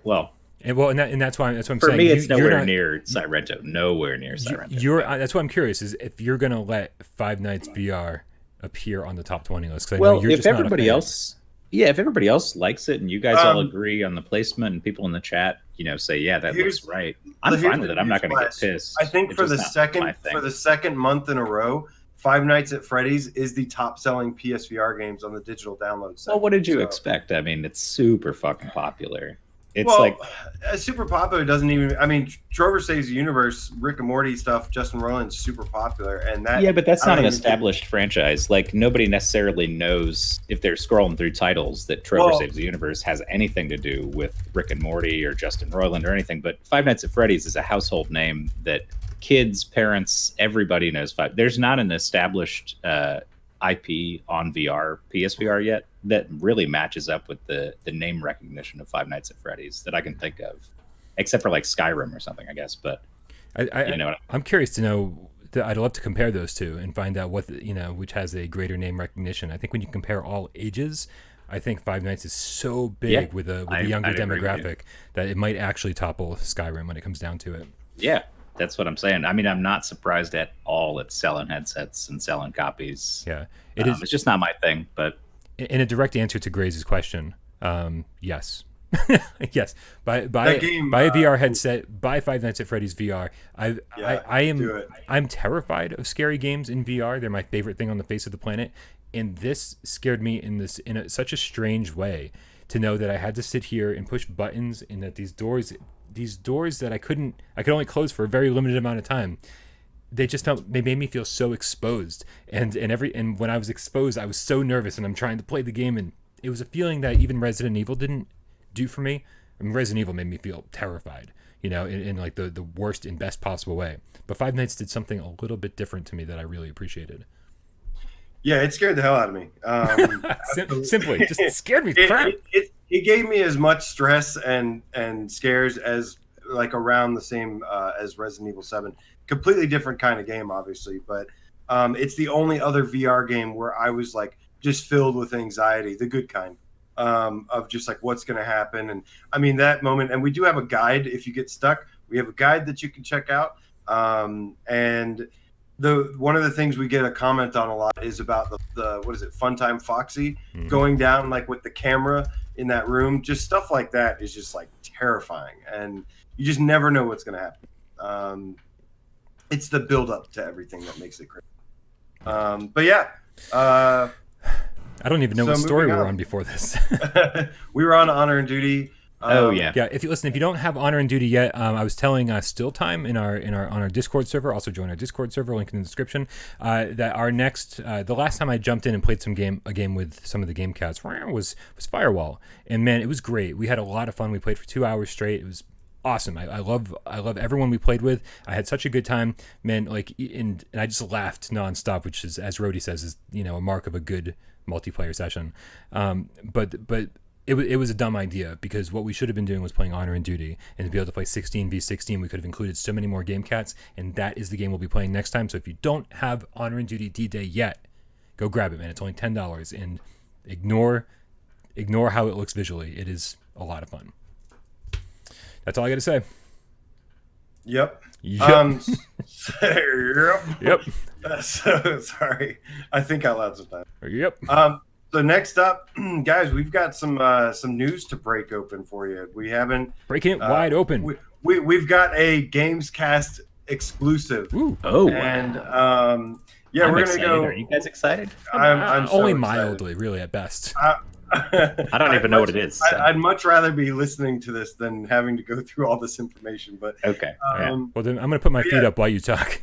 and that's why I'm saying for me it's nowhere near Sairento, That's why I'm curious is if you're gonna let Five Nights VR appear on the top 20 list. If everybody else likes it and you guys all agree on the placement and people in the chat, say that looks right, I'm fine with it. I'm not going to get pissed. I think for the second month in a row, Five Nights at Freddy's is the top selling PSVR games on the digital download site. Well, what did you expect? I mean, it's super fucking popular. It's super popular doesn't even. I mean, Trover Saves the Universe, Rick and Morty stuff, Justin Roiland's super popular, and that. Yeah, but that's not an established franchise. Like nobody necessarily knows if they're scrolling through titles that Trover Saves the Universe has anything to do with Rick and Morty or Justin Roiland or anything. But Five Nights at Freddy's is a household name that kids, parents, everybody knows. There's not an established IP on VR, PSVR yet that really matches up with the name recognition of Five Nights at Freddy's that I can think of, except for like Skyrim or something, I guess. But I'm curious to know. I'd love to compare those two and find out which has a greater name recognition. I think when you compare all ages, I think Five Nights is so big with the younger demographic that it might actually topple Skyrim when it comes down to it. Yeah. That's what I'm saying. I mean, I'm not surprised at all at selling headsets and selling copies. Yeah, it's just not my thing. But in a direct answer to Grace's question, yes, yes. Buy a VR headset. Buy Five Nights at Freddy's VR. I'm terrified of scary games in VR. They're my favorite thing on the face of the planet, and this scared me in such a strange way to know that I had to sit here and push buttons and that these doors that I could only close for a very limited amount of time, they made me feel so exposed, and when I was exposed I was so nervous, and I'm trying to play the game, and it was a feeling that even Resident Evil didn't do for me. I mean, Resident Evil made me feel terrified, in like the worst and best possible way, but Five Nights did something a little bit different to me that I really appreciated. Yeah, it scared the hell out of me. Simply, just scared me. It gave me as much stress and scares as like around the same as Resident Evil 7. Completely different kind of game, obviously, but it's the only other VR game where I was like just filled with anxiety, the good kind, of just like what's going to happen. And I mean that moment. And we do have a guide if you get stuck. We have a guide that you can check out. And one of the things we get a comment on a lot is about the what is it, Funtime Foxy going down like with the camera in that room. Just stuff like that is just like terrifying, and you just never know what's going to happen. It's the build up to everything that makes it crazy. But yeah, I don't even know what story we were on before this. We were on Honor and Duty. Yeah. If you don't have Honor and Duty yet, I was telling Still Time on our Discord server. Also join our Discord server, link in the description. That our next, the last time I jumped in and played a game with some of the GameCasts was Firewall, and man, it was great. We had a lot of fun. We played for 2 hours straight. It was awesome. I love everyone we played with. I had such a good time, man. And I just laughed nonstop, which is, as Rody says, is a mark of a good multiplayer session. But it was a dumb idea, because what we should have been doing was playing Honor and Duty, and to be able to play 16v16, we could have included so many more game cats, and that is the game we'll be playing next time. So if you don't have Honor and Duty D-Day yet, go grab it, man. It's only $10, and ignore how it looks visually. It is a lot of fun. That's all I got to say. Yep. Yep. So sorry. I think out loud sometimes. Yep. So next up, guys, we've got some news to break open for you. We haven't breaking it wide open. We've got a GAMESCAST exclusive. Ooh. Oh, and yeah, we're excited. gonna go. Are you guys excited? I'm so only excited. mildly, really, at best. I don't even know what it is. So. I'd much rather be listening to this than having to go through all this information. But okay. Well, then I'm gonna put my feet up while you talk.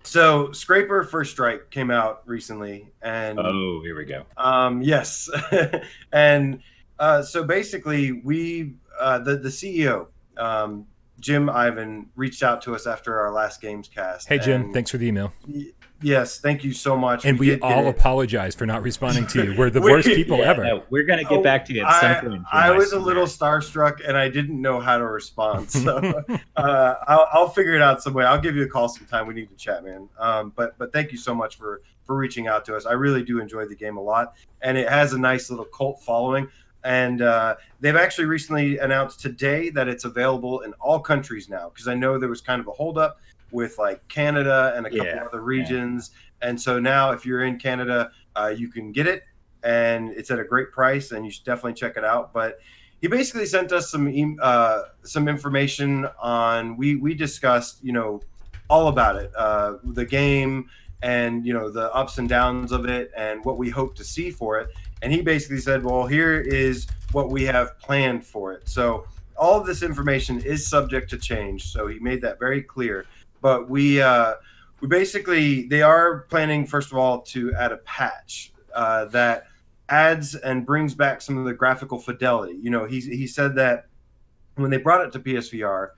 So, Scraper First Strike came out recently, and oh, here we go. Yes, and so basically, we the CEO, Jim Ivan, reached out to us after our last GAMESCAST. Hey, Jim, thanks for the email. Yes, thank you so much. And we all apologize for not responding to you. We're the worst people ever. No, we're gonna get back to you at some point. I was a little starstruck, and I didn't know how to respond. So I'll figure it out some way. I'll give you a call sometime. We need to chat, man. But thank you so much for reaching out to us. I really do enjoy the game a lot, and it has a nice little cult following. And they've actually recently announced today that it's available in all countries now, because I know there was kind of a holdup with like Canada and a couple other regions. And so now if you're in Canada, you can get it, and it's at a great price, and you should definitely check it out. But he basically sent us some information on, we discussed, all about it, the game, and the ups and downs of it, and what we hope to see for it. And he basically said, well, here is what we have planned for it. So all of this information is subject to change, so he made that very clear. But we basically, they are planning, first of all, to add a patch that adds and brings back some of the graphical fidelity. He said that when they brought it to PSVR,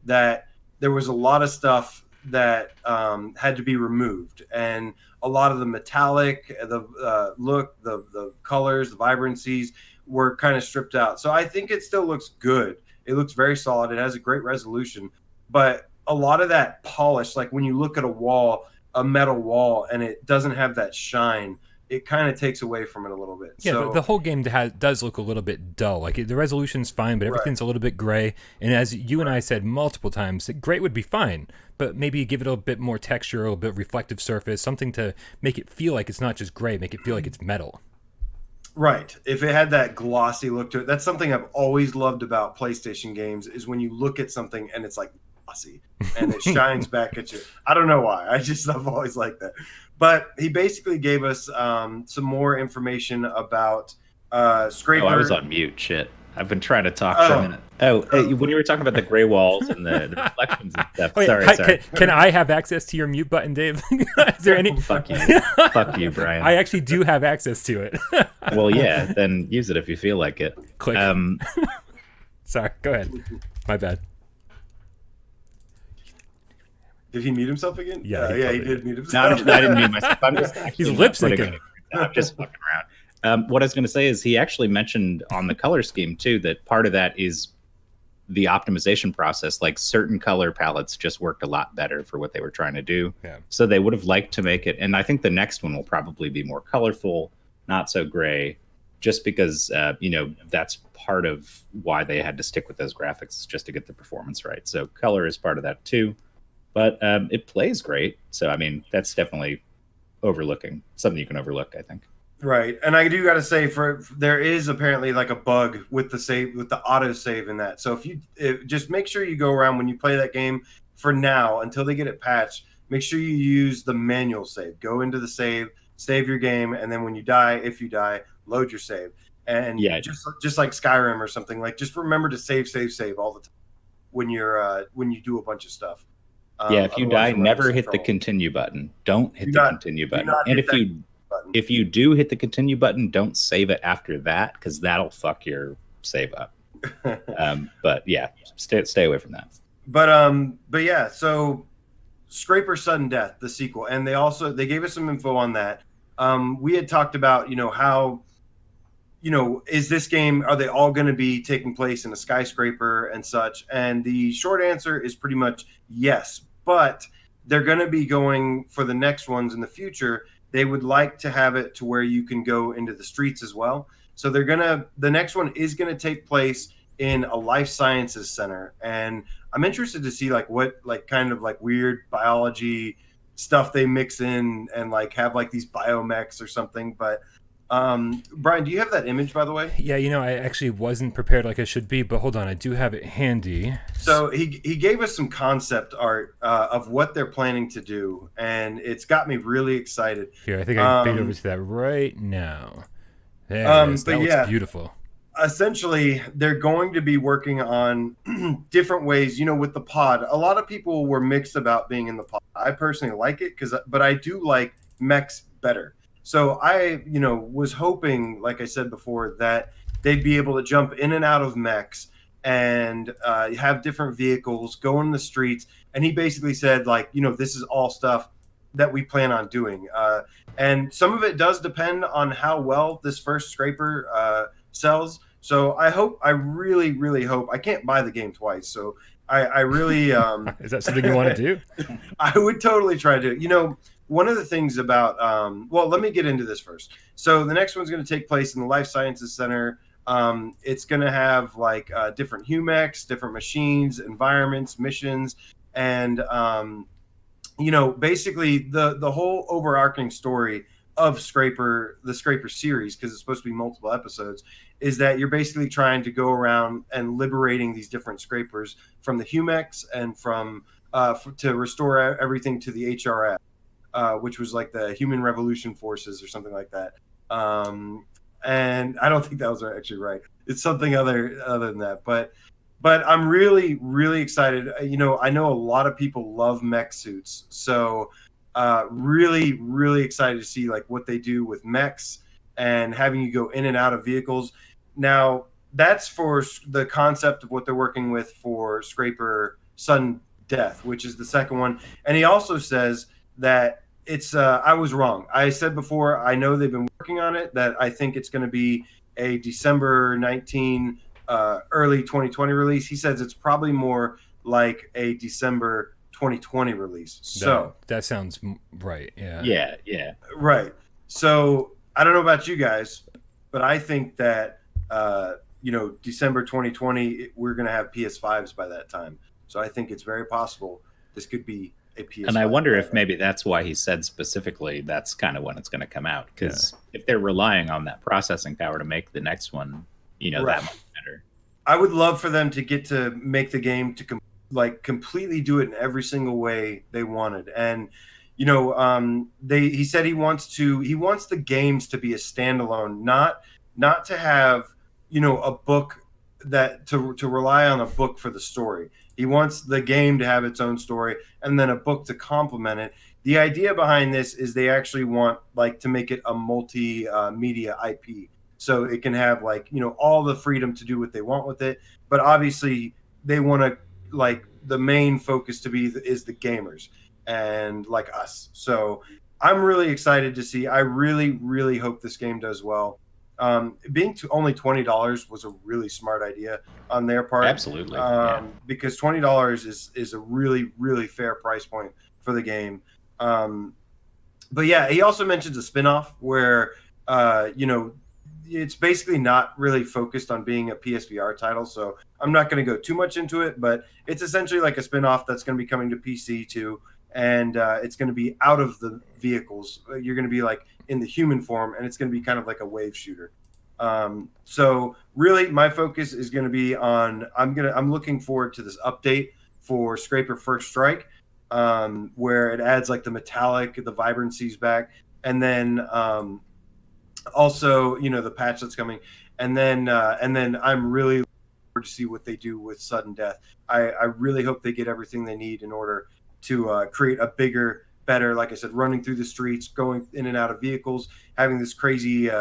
that there was a lot of stuff that had to be removed, and a lot of the metallic, the look, the colors, the vibrancies were kind of stripped out. So I think it still looks good. It looks very solid. It has a great resolution, but a lot of that polish, like when you look at a metal wall, and it doesn't have that shine, it kind of takes away from it a little bit. Yeah, so, the whole game does look a little bit dull. Like the resolution's fine, but everything's a little bit gray. And as you and I said multiple times, gray would be fine, but maybe give it a bit more texture, a little bit reflective surface, something to make it feel like it's not just gray, make it feel like it's metal. Right. If it had that glossy look to it, that's something I've always loved about PlayStation games, is when you look at something and it's like glossy and it shines back at you. I don't know why. I've always liked that. But he basically gave us some more information about Scraper. Oh, I was on mute. Shit. I've been trying to talk for a minute. Hey, when you were talking about the gray walls and the reflections and stuff. Wait, sorry. Can I have access to your mute button, Dave? Is there any? Fuck you. Fuck you, Brian. I actually do have access to it. Well, yeah, then use it if you feel like it. Click. Sorry, go ahead. My bad. Did he mute himself again? Yeah, he did mute himself. No, I didn't mute myself. I'm just He's lip syncing. I'm just fucking around. What I was going to say is he actually mentioned on the color scheme too that part of that is the optimization process. Like certain color palettes just worked a lot better for what they were trying to do. Yeah. So they would have liked to make it, and I think the next one will probably be more colorful, not so gray, just because that's part of why they had to stick with those graphics, just to get the performance right. So color is part of that too, but it plays great. So I mean, that's definitely something you can overlook, I think. Right, and I do got to say, there is apparently like a bug with the auto save in that. So just make sure you go around when you play that game for now until they get it patched. Make sure you use the manual save. Go into the save your game, and then when you die, if you die, load your save. And just like Skyrim or something, like just remember to save all the time when you do a bunch of stuff. If you die, never hit the continue button. Don't hit the continue button. And if you do hit the continue button, don't save it after that, because that'll fuck your save up. But yeah, stay away from that. But yeah, so Scraper Sudden Death, the sequel, and they gave us some info on that. We had talked about how is this game, are they all going to be taking place in a skyscraper and such? And the short answer is pretty much yes, but they're going to be going for the next ones in the future. They would like to have it to where you can go into the streets as well. So the next one is going to take place in a life sciences center. And I'm interested to see what kind of weird biology stuff they mix in and have these biomechs or something. But Brian, do you have that image, by the way? Yeah, I actually wasn't prepared like I should be, but hold on, I do have it handy. So he gave us some concept art of what they're planning to do, and it's got me really excited. Here, I think I can fade over to that right now. There it is. That looks beautiful. Essentially, they're going to be working on different ways, with the pod. A lot of people were mixed about being in the pod. I personally like it, but I do like mechs better. So I, was hoping, like I said before, that they'd be able to jump in and out of mechs and have different vehicles, go in the streets. And he basically said, this is all stuff that we plan on doing. And some of it does depend on how well this first scraper sells. So I really, really hope. I can't buy the game twice, so I really is that something you want to do? I would totally try to. One of the things about well, let me get into this first. So the next one's going to take place in the Life Sciences Center. It's going to have different HUMEX, different machines, environments, missions, and basically the whole overarching story of the Scraper series, because it's supposed to be multiple episodes, is that you're basically trying to go around and liberating these different scrapers from the HUMEX and from to restore everything to the HRF, which was like the Human Revolution Forces or something like that. And I don't think that was actually right. It's something other than that. But I'm really, really excited. I know a lot of people love mech suits, so really, really excited to see what they do with mechs and having you go in and out of vehicles. Now, that's for the concept of what they're working with for Scraper Sudden Death, which is the second one. And he also says that it's I was wrong. I said before, I know they've been working on it, that I think it's going to be a December 19, early 2020 release. He says it's probably more like a December 2020 release. So that sounds right. Yeah. Right. So I don't know about you guys, but I think that December 2020, we're going to have PS5s by that time. So I think it's very possible this could be a PS5. And I wonder if maybe that's why he said specifically that's kind of when it's going to come out. Because if they're relying on that processing power to make the next one, that much better. I would love for them to get to make the game to completely do it in every single way they wanted. And he said he wants the games to be a standalone, not to have a book that to rely on a book for the story. He wants the game to have its own story and then a book to complement it. The idea behind this is they actually want to make it a multi-media IP, so it can have all the freedom to do what they want with it. But obviously they want to the main focus to be is the gamers and us. So I'm really excited to see. I really, really hope this game does well. Being only $20 was a really smart idea on their part. Absolutely. Because $20 is a really, really fair price point for the game. But yeah, he also mentions a spinoff where, it's basically not really focused on being a PSVR title. So I'm not going to go too much into it, but it's essentially like a spinoff that's going to be coming to PC too. And it's going to be out of the vehicles. You're going to be in the human form, and it's going to be kind of like a wave shooter. So really my focus is going to be on, I'm looking forward to this update for Scraper First Strike, where it adds the metallic, the vibrancies back. And then, also, the patch that's coming. And then I'm really looking forward to see what they do with Sudden Death. I really hope they get everything they need in order to create a bigger, better, like I said, running through the streets, going in and out of vehicles, having this crazy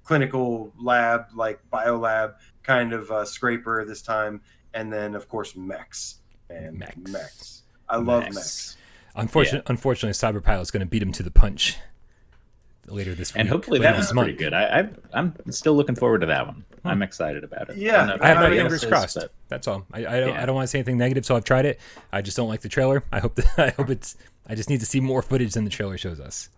clinical lab, biolab kind of scraper this time, and then of course mechs. I love mechs. Unfortunately, Cyberpilot is going to beat him to the punch later this week. And hopefully that was pretty good. I'm still looking forward to that one. I'm excited about it. Yeah, I have my fingers crossed. But that's all. I don't want to say anything negative, so I've tried it. I just don't like the trailer. I just need to see more footage than the trailer shows us.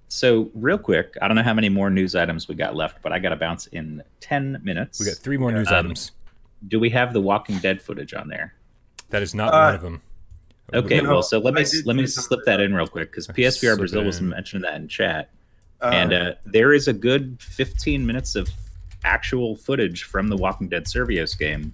So real quick, I don't know how many more news items we got left, but I got to bounce in 10 minutes. We got 3 more news items. Do we have the Walking Dead footage on there? That is not one of them. Okay, well, so let me slip that in real quick, because PSVR Brazil was mentioning that in chat. And there is a good 15 minutes of actual footage from the Walking Dead Servios game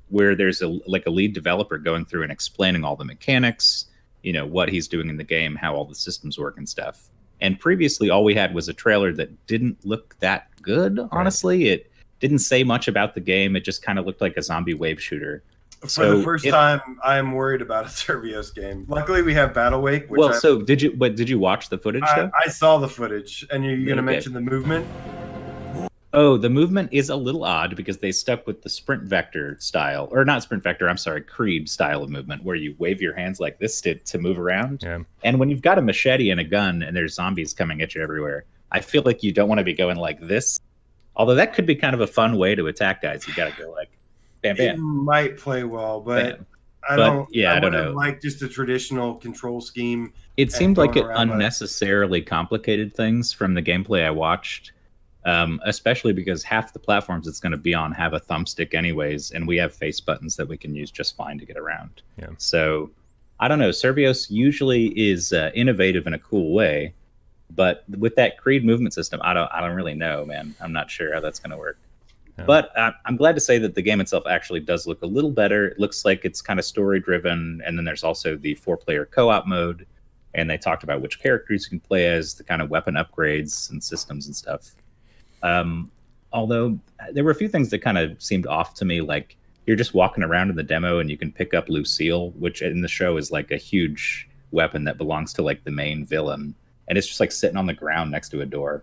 where there's a lead developer going through and explaining all the mechanics, what he's doing in the game, how all the systems work and stuff. And previously, all we had was a trailer that didn't look that good, honestly. Right. It didn't say much about the game. It just kind of looked like a zombie wave shooter. For the first time, I'm worried about a Servios game. Luckily, we have Battle Wake. Did you watch the footage, though? I saw the footage, and you're going to mention the movement? Oh, the movement is a little odd because they stuck with the sprint vector style, or not sprint vector, I'm sorry, Creed style of movement, where you wave your hands like this to move around. Yeah. And when you've got a machete and a gun and there's zombies coming at you everywhere, I feel like you don't want to be going like this. Although that could be kind of a fun way to attack guys. You got to go like, bam, bam. It might play well, but bam. I don't know. Like just a traditional control scheme. It seemed like it unnecessarily complicated things from the gameplay I watched. Especially because half the platforms it's going to be on have a thumbstick anyways, and we have face buttons that we can use just fine to get around. Yeah. So, I don't know. Servios usually is innovative in a cool way, but with that Creed movement system, I don't really know, man. I'm not sure how that's going to work. Yeah. But I'm glad to say that the game itself actually does look a little better. It looks like it's kind of story-driven, and then there's also the 4-player co-op mode, and they talked about which characters you can play as, the kind of weapon upgrades and systems and stuff. Although there were a few things that kind of seemed off to me, like you're just walking around in the demo and you can pick up Lucille, which in the show is like a huge weapon that belongs to like the main villain. And it's just like sitting on the ground next to a door.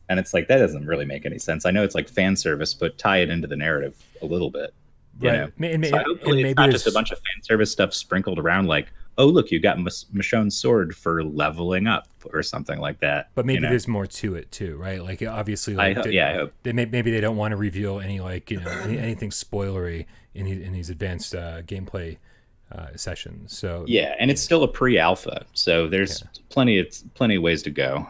And it's like, that doesn't really make any sense. I know it's like fan service, but tie it into the narrative a little bit. You know? So hopefully it's not just a bunch of fan service stuff sprinkled around like, oh, look, you got Michonne's sword for leveling up or something like that. But maybe there's more to it too, right? Like obviously, like, I hope. Maybe they don't want to reveal any anything spoilery in these advanced gameplay sessions. So yeah, and it's still a pre-alpha, so there's plenty of ways to go.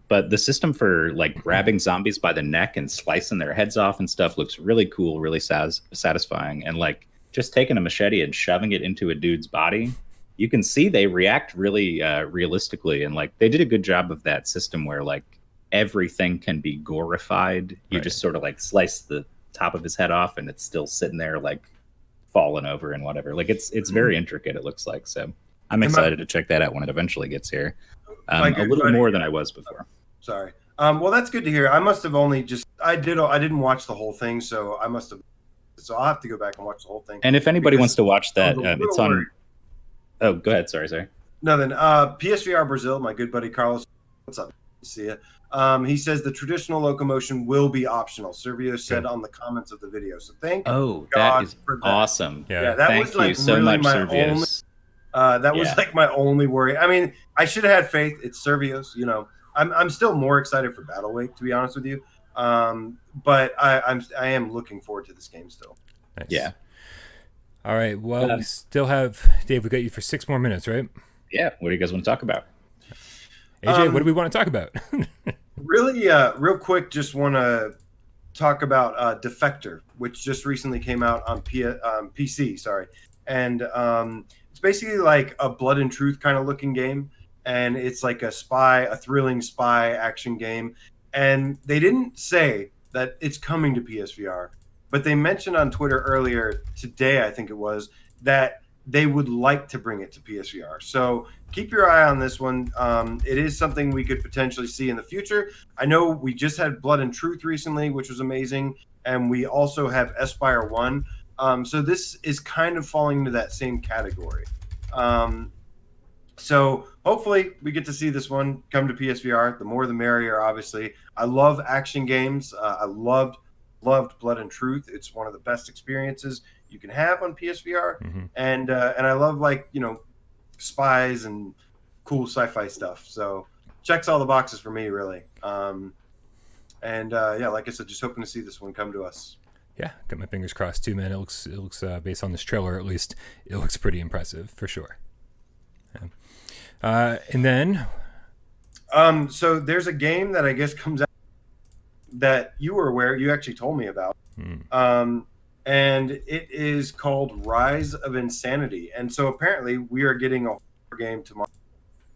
But the system for like grabbing zombies by the neck and slicing their heads off and stuff looks really cool, really satisfying, and like just taking a machete and shoving it into a dude's body. You can see they react really realistically, and like they did a good job of that system where like everything can be gorified. You just sort of like slice the top of his head off, and it's still sitting there like falling over and whatever. Like it's very intricate. It looks like, so I'm excited to check that out when it eventually gets here. A little more than I was before. Sorry. Well, that's good to hear. I must have only I didn't watch the whole thing, so I must have. So I'll have to go back and watch the whole thing. And if anybody wants to watch that, it's on. Oh, go ahead. Sorry. Nothing. PSVR Brazil, my good buddy Carlos. What's up? See ya. He says the traditional locomotion will be optional. Servios said on the comments of the video. So thank God that is for that. Awesome. Yeah, that thank was like you so really much, my Servios. That was like my only worry. I mean, I should have had faith. It's Servios. I'm still more excited for Battle Wake, to be honest with you. But I am looking forward to this game still. Nice. Yeah. All right. Well, we still have Dave. We got you for 6 more minutes, right? Yeah. What do you guys want to talk about? AJ, what do we want to talk about? Really, real quick, just want to talk about Defector, which just recently came out on PC. Sorry, and it's basically like a Blood and Truth kind of looking game, and it's like a thrilling spy action game. And they didn't say that it's coming to PSVR. But they mentioned on Twitter earlier today, I think it was, that they would like to bring it to PSVR. So keep your eye on this one. It is something we could potentially see in the future. I know we just had Blood and Truth recently, which was amazing. And we also have Espire 1. So this is kind of falling into that same category. So hopefully we get to see this one come to PSVR. The more the merrier, obviously. I love action games. I loved Blood and Truth. It's one of the best experiences you can have on PSVR. Mm-hmm. And I love spies and cool sci-fi stuff. So checks all the boxes for me, really. Like I said, just hoping to see this one come to us. Yeah, got my fingers crossed too, man. It looks based on this trailer at least, it looks pretty impressive for sure. Yeah. And then so there's a game that I guess comes out that you were aware, you actually told me about. And it is called Rise of Insanity. And so apparently we are getting a horror game tomorrow.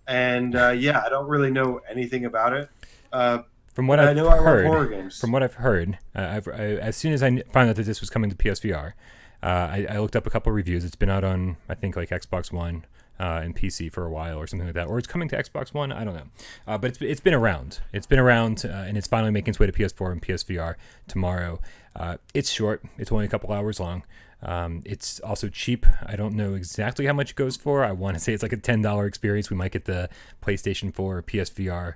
And I don't really know anything about it. From what I I've know I love heard, horror games. From what I've heard, as soon as I found out that this was coming to PSVR, I looked up a couple reviews. It's been out on, I think, like Xbox One and PC for a while or something like that. Or it's coming to Xbox One. I don't know. But it's been around. It's been around, and it's finally making its way to PS4 and PSVR tomorrow. It's short. It's only a couple hours long. It's also cheap. I don't know exactly how much it goes for. I want to say it's like a $10 experience. We might get the PlayStation 4 or PSVR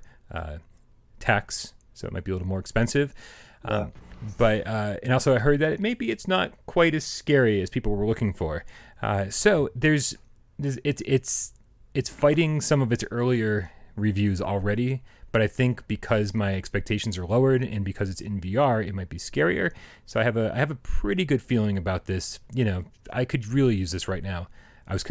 tax, so it might be a little more expensive. But and also I heard that maybe it's not quite as scary as people were looking for. So it's fighting some of its earlier reviews already. But I think because my expectations are lowered and because it's in VR, it might be scarier. So I have a pretty good feeling about this. You know, I could really use this right now. I was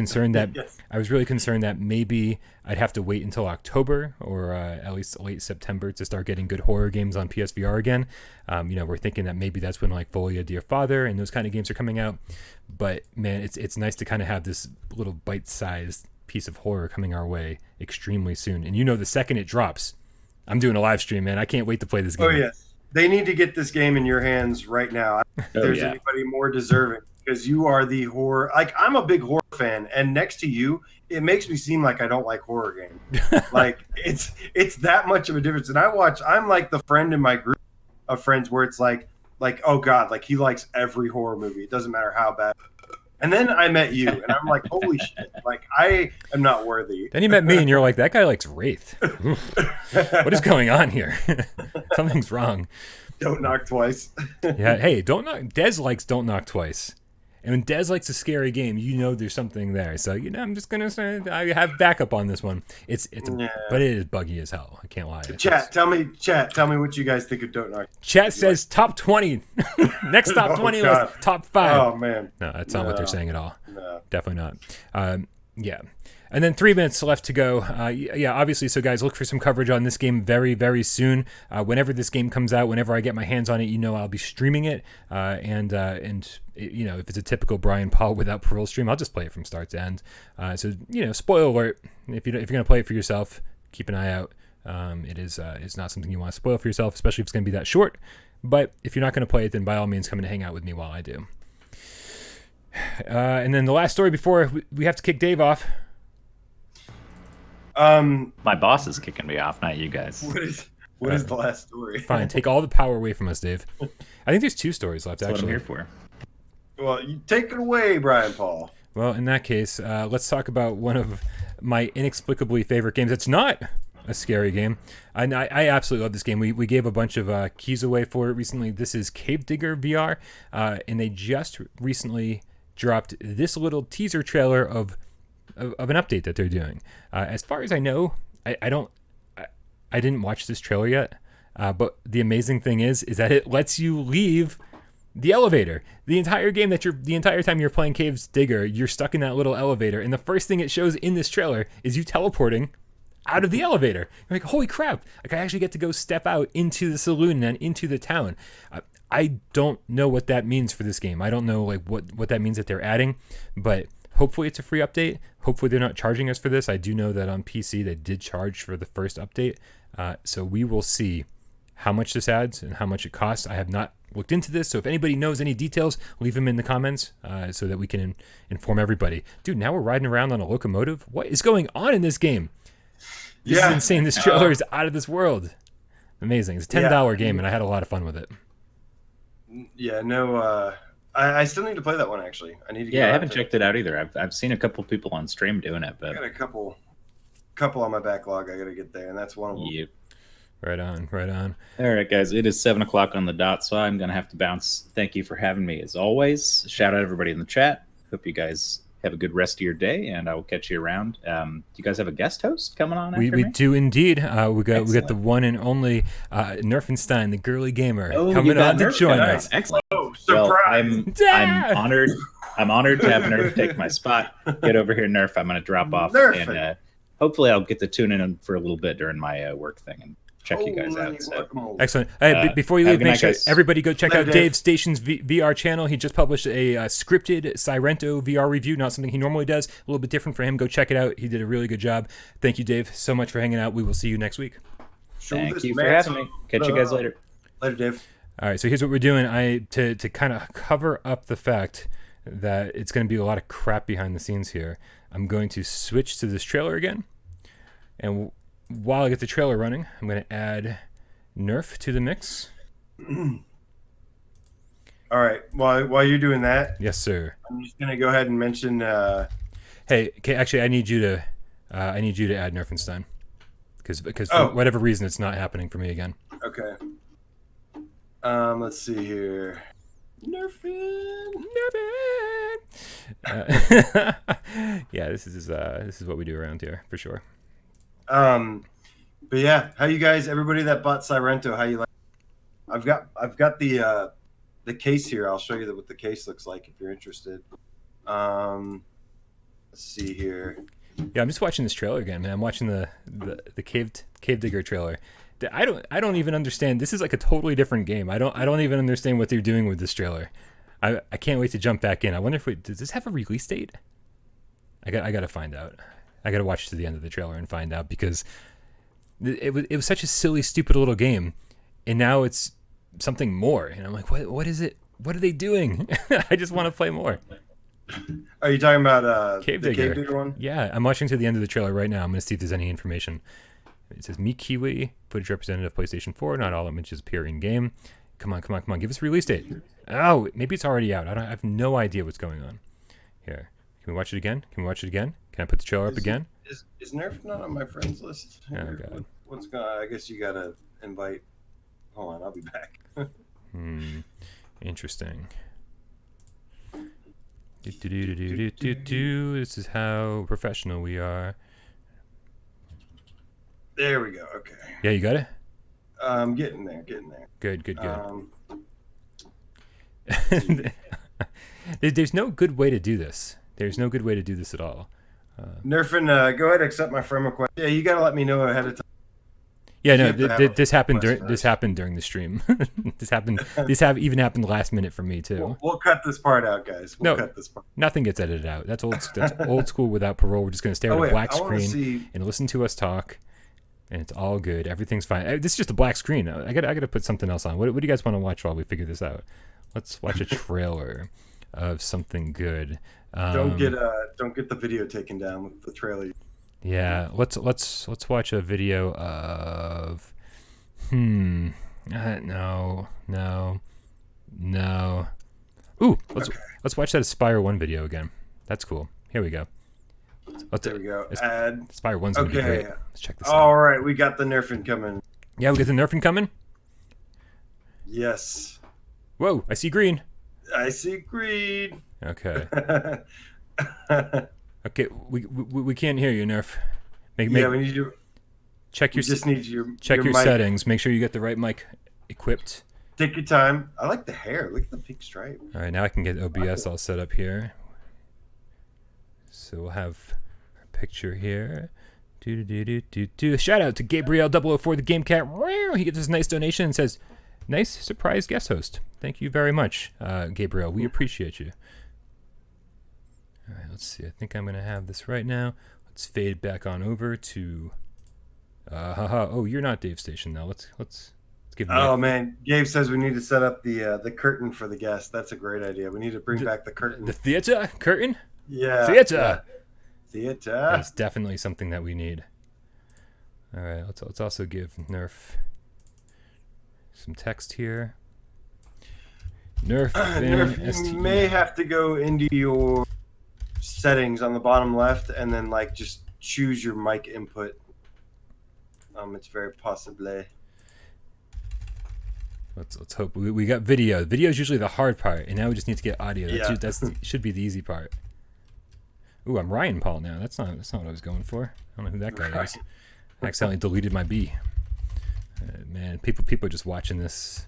really concerned that maybe I'd have to wait until October or at least late September to start getting good horror games on PSVR again. We're thinking that maybe that's when like Folia Dear Father and those kind of games are coming out. But man, it's nice to kind of have this little bite-sized piece of horror coming our way extremely soon. And the second it drops, I'm doing a live stream, man. I can't wait to play this game. Oh yes, they need to get this game in your hands right now. I don't think there's anybody more deserving. Because you are the horror. Like, I'm a big horror fan, and next to you, it makes me seem like I don't like horror games. Like, it's that much of a difference. And I'm like the friend in my group of friends where it's like, oh God, like he likes every horror movie. It doesn't matter how bad. And then I met you, and I'm like, holy shit, like I am not worthy. Then you met me, and you're like, that guy likes Wraith. What is going on here? Something's wrong. Don't knock twice. Yeah, hey, don't knock. Des likes Don't Knock Twice. And when Des likes a scary game, there's something there. So I'm just gonna say I have backup on this one. But it is buggy as hell. I can't lie. Chat, tell me what you guys think of Don't Knock. Chat says top 20. Next top 20 was top 5. Oh man, no, that's not what they're saying at all. No, definitely not. Yeah. And then 3 minutes left to go. Obviously, so guys, look for some coverage on this game very, very soon. Whenever this game comes out, whenever I get my hands on it, I'll be streaming it. And if it's a typical Brian Paul without Parole stream, I'll just play it from start to end. So spoiler alert: if you're gonna play it for yourself, keep an eye out. It's not something you want to spoil for yourself, especially if it's gonna be that short. But if you're not gonna play it, then by all means, come and hang out with me while I do. And then the last story before we have to kick Dave off. My boss is kicking me off, not you guys. What is the last story? Fine, take all the power away from us, Dave. I think there's 2 stories left. That's actually. what I'm here for. Well, you take it away, Brian Paul. Well, in that case, let's talk about one of my inexplicably favorite games. It's not a scary game. I absolutely love this game. We gave a bunch of keys away for it recently. This is Cave Digger VR, and they just recently dropped this little teaser trailer of an update that they're doing. As far as I know, I didn't watch this trailer yet, but the amazing thing is that it lets you leave the elevator. The entire game the entire time you're playing Cave Digger, you're stuck in that little elevator, and the first thing it shows in this trailer is you teleporting out of the elevator. You're like, holy crap! Like I actually get to go step out into the saloon and into the town. I don't know what that means for this game. I don't know like what that means that they're adding, but hopefully it's a free update. Hopefully they're not charging us for this. I do know that on PC they did charge for the first update. So we will see how much this adds and how much it costs. I have not looked into this, so if anybody knows any details, leave them in the comments so that we can inform everybody. Dude, now we're riding around on a locomotive? What is going on in this game? This is insane. This trailer is out of this world. Amazing. It's a $10 game, and I had a lot of fun with it. Yeah, no... I still need to play that one, actually. I need to. I haven't checked it out either. I've seen a couple people on stream doing it, but I got a couple on my backlog. I got to get there, and that's one of them. Yep. Right on. All right, guys. It is 7:00 on the dot, so I'm gonna have to bounce. Thank you for having me, as always. Shout out everybody in the chat. Hope you guys have a good rest of your day, and I will catch you around. Do you guys have a guest host coming on? We do indeed. We got the one and only Nerfenstein, the girly gamer, coming on to join us. Excellent. Oh, surprise! Well, I'm honored. I'm honored to have Nerf take my spot. Get over here, Nerf. I'm going to drop off, and hopefully I'll get to tune in for a little bit during my work thing and check you guys out. So. Excellent. Before you leave, make sure everybody go check out Davestation's VR channel. He just published a scripted Sairento VR review, not something he normally does. A little bit different for him. Go check it out. He did a really good job. Thank you, Dave, so much for hanging out. We will see you next week. Show Thank this you for man having me. Catch you guys love. later. Later, Dave. All right, so here's what we're doing. To kind of cover up the fact that it's going to be a lot of crap behind the scenes here, I'm going to switch to this trailer again. And while I get the trailer running, I'm going to add Nerf to the mix. All right. While you're doing that, Yes, sir. I'm just gonna go ahead and mention. Hey, actually, I need you to add Nerfenstein because for whatever reason it's not happening for me again. Okay. Let's see here. Nerfin. Yeah, this is what we do around here for sure. But yeah, how you guys? Everybody that bought Sairento, how you like? I've got the case here. I'll show you what the case looks like if you're interested. Let's see here. Yeah, I'm just watching this trailer again, man. I'm watching the cave digger trailer. I don't even understand. This is like a totally different game. I don't even understand what they're doing with this trailer. I can't wait to jump back in. I wonder if does this have a release date? I got to find out. I got to watch to the end of the trailer and find out because it was such a silly, stupid little game, and now it's something more. And I'm like, what is it? What are they doing? I just want to play more. Are you talking about Cave the Digger. Cave Digger one? Yeah, I'm watching to the end of the trailer right now. I'm going to see if there's any information. It says, Meet Kiwi, footage representative of PlayStation 4. Not all images appear in game. Come on. Give us a release date. Oh, maybe it's already out. I have no idea what's going on. Here. Can we watch it again? Can I put the trailer up again? Is Nerf not on my friends list? Oh, God. What's going on? I guess you got to invite. Hold on, I'll be back. Interesting. This is how professional we are. There we go. Okay. Yeah, you got it? I'm getting there. Good. There's no good way to do this. There's no good way to do this at all. Nerfin, go ahead and accept my friend request. Yeah, you got to let me know ahead of time. Yeah, no, this happened during the stream. This even happened last minute for me too. We'll cut this part out, guys. Cut this part. Nothing gets edited out. That's old school without Parole. We're just gonna stare at a black screen and listen to us talk, and it's all good. Everything's fine. This is just a black screen. I gotta put something else on. What do you guys want to watch while we figure this out? Let's watch a trailer of something good. Don't get the video taken down with the trailer. Yeah, let's watch a video of no. Ooh, let's watch that Aspire 1 video again. That's cool. Here we go. There we go. Add Aspire 1's gonna be great. Let's check this out. All right, we got the Nerfin coming. Yeah, we got the Nerfin coming? Yes. Whoa, I see green. I see green. Okay. Okay, we can't hear you, Nerf. We need you. Check your mic. settings. Make sure you get the right mic equipped. Take your time. I like the hair. Look at the pink stripe. All right, now I can get OBS all set up here. So we'll have our picture here. Shout out to Gabriel 004 the Game Cat. He gets this nice donation and says, "Nice surprise guest host." Thank you very much, Gabriel. We appreciate you. All right, let's see. I think I'm going to have this right now. Let's fade back on over to... Oh, you're not Davestation now. Let's give him... Oh, man. Gabe says we need to set up the curtain for the guest. That's a great idea. We need to bring back the curtain. The theater curtain? Yeah. Theater! Theater. That's definitely something that we need. All right, let's also give Nerf some text here. Nerf, Nerf, you may have to go into your settings on the bottom left and then just choose your mic input. It's very possibly. Let's hope we got video. Video is usually the hard part, and now we just need to get audio. That should be the easy part. Ooh, I'm Ryan Paul now. That's not what I was going for. I don't know who that guy is. I accidentally deleted my B. Man, people are just watching this,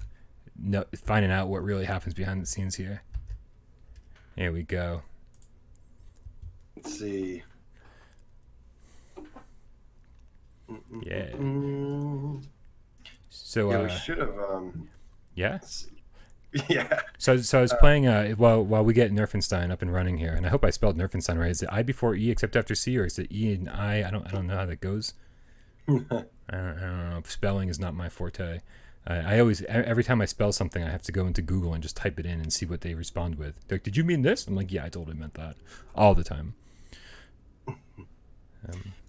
finding out what really happens behind the scenes here. Here we go. Let's see. Yeah. So we should have. Yeah. Yeah. So I was playing while we get Nerfenstein up and running here, and I hope I spelled Nerfenstein right. Is it I before E except after C, or is it E and I? I don't know how that goes. I don't know. Spelling is not my forte. I always, every time I spell something, I have to go into Google and just type it in and see what they respond with. They're like, did you mean this? I'm like, yeah, I totally meant that. All the time.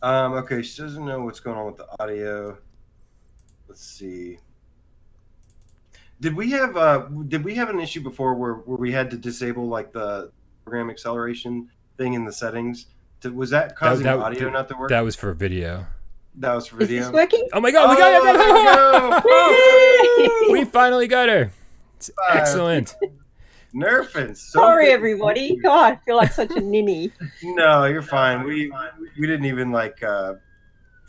Okay, she doesn't know what's going on with the audio. Let's see. Did we have an issue before where we had to disable like the program acceleration thing in the settings? Was that causing audio not to work? That was for video. That was for video. Is this working? Oh my god, we got it! We finally got her. It's excellent. Nerfing. Sorry, everybody. God, I feel like such a ninny. No, you're fine. We didn't even like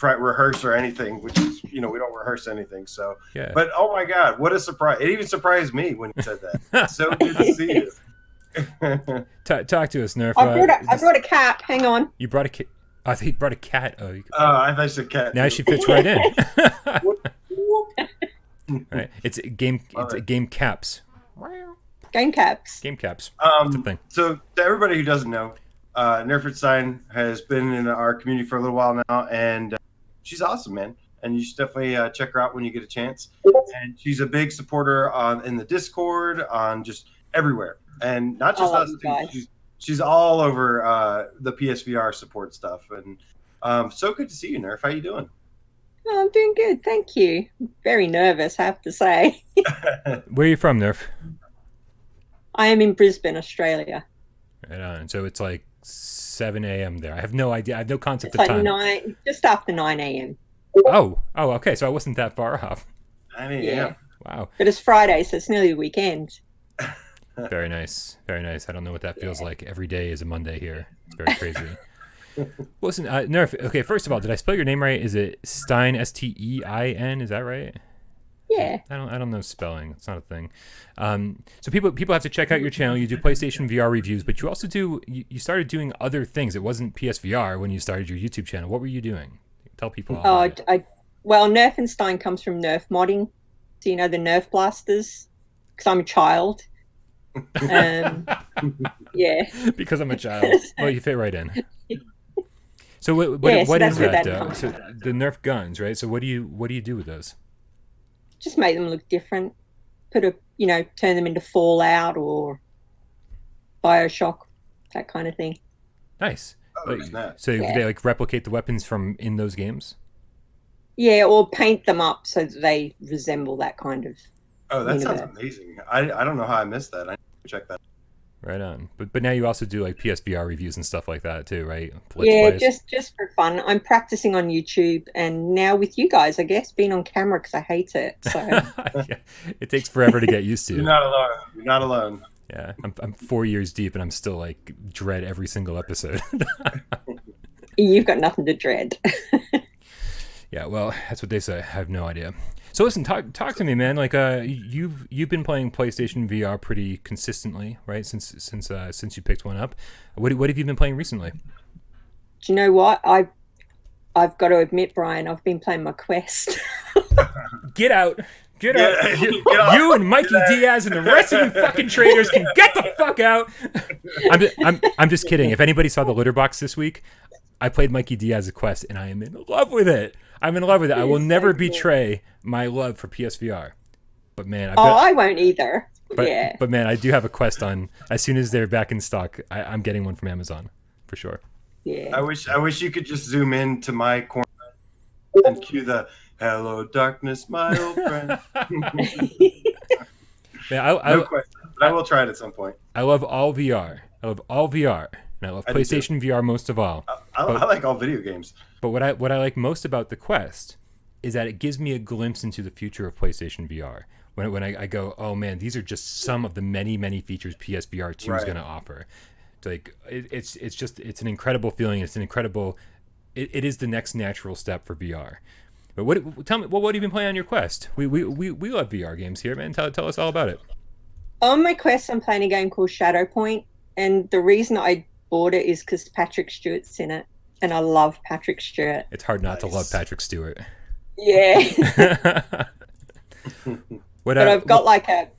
rehearse or anything, which is, we don't rehearse anything. So, yeah. But oh my god, what a surprise! It even surprised me when you said that. So good to see you. Talk to us, Nerf. I brought a cat. Hang on. You brought a cat. I think you brought a cat. Oh, I thought you said cat. Now she fits right in. Right. It's game caps. Game caps. Game caps. That's a thing. So to everybody who doesn't know, Nerfenstein has been in our community for a little while now, and she's awesome, man. And you should definitely check her out when you get a chance. And she's a big supporter in the Discord, on just everywhere, and not just us. She's all over the PSVR support stuff, and so good to see you, Nerf. How you doing? Oh, I'm doing good, thank you. I'm very nervous, I have to say. Where are you from, Nerf? I am in Brisbane, Australia. Right on. So it's like 7 a.m. there. I have no idea. I have no concept It's of like time. Just after 9 a.m. Oh, okay. So I wasn't that far off. Yeah. Wow. But it's Friday, so it's nearly the weekend. Very nice. Very nice. I don't know what that feels like. Every day is a Monday here. It's very crazy. Listen, Nerf, okay, first of all, did I spell your name right? Is it Stein, Stein? Is that right? Yeah. I don't know spelling. It's not a thing. So people have to check out your channel. You do PlayStation VR reviews, but you also you started doing other things. It wasn't PSVR when you started your YouTube channel. What were you doing? Tell people all about it. Well, Nerfenstein comes from Nerf modding. So, the Nerf blasters? Because I'm a child. Yeah. Because I'm a child. Well, you fit right in. So what is that though? So the Nerf guns, right? So what do you do with those? Just make them look different. Turn them into Fallout or BioShock, that kind of thing. Nice. Oh, so they like replicate the weapons from in those games? Yeah, or paint them up so that they resemble that kind of. Oh, that sounds amazing. I don't know how I missed that. I need to check that. Right on. But now you also do like PSVR reviews and stuff like that too, right? Just for fun. I'm practicing on YouTube, and now with you guys, I guess, being on camera because I hate it. So yeah, it takes forever to get used to. You're not alone. You're not alone. Yeah, I'm 4 years deep, and I'm still like dread every single episode. You've got nothing to dread. Yeah, well, that's what they say. I have no idea. So listen, talk to me, man. Like, you've been playing PlayStation VR pretty consistently, right? Since you picked one up. What have you been playing recently? Do you know what? I've got to admit, Brian, I've been playing my Quest. Get out. Get out. You and Mikey Diaz and the rest of you fucking traitors can get the fuck out. I'm just kidding. If anybody saw the litter box this week, I played Mikey Diaz's Quest, and I am in love with it. I'm in love with it. I will never betray my love for PSVR. But man, I won't either. But man, I do have a Quest on. As soon as they're back in stock, I'm getting one from Amazon for sure. Yeah. I wish you could just zoom in to my corner and cue the "Hello, darkness, my old friend." Man, no question, but I will try it at some point. I love all VR. And I love PlayStation VR most of all. I like all video games. But what I like most about the Quest is that it gives me a glimpse into the future of PlayStation VR. When I go, oh man, these are just some of the many features PSVR 2 is going to offer. It's it's an incredible feeling. It's an incredible. It is the next natural step for VR. But tell me, what have you been playing on your Quest? We love VR games here, man. Tell us all about it. On my Quest, I'm playing a game called Shadow Point, and the reason I bought it is because Patrick Stewart's in it, and I love Patrick Stewart. It's hard not to love Patrick Stewart. Yeah. But I've got like a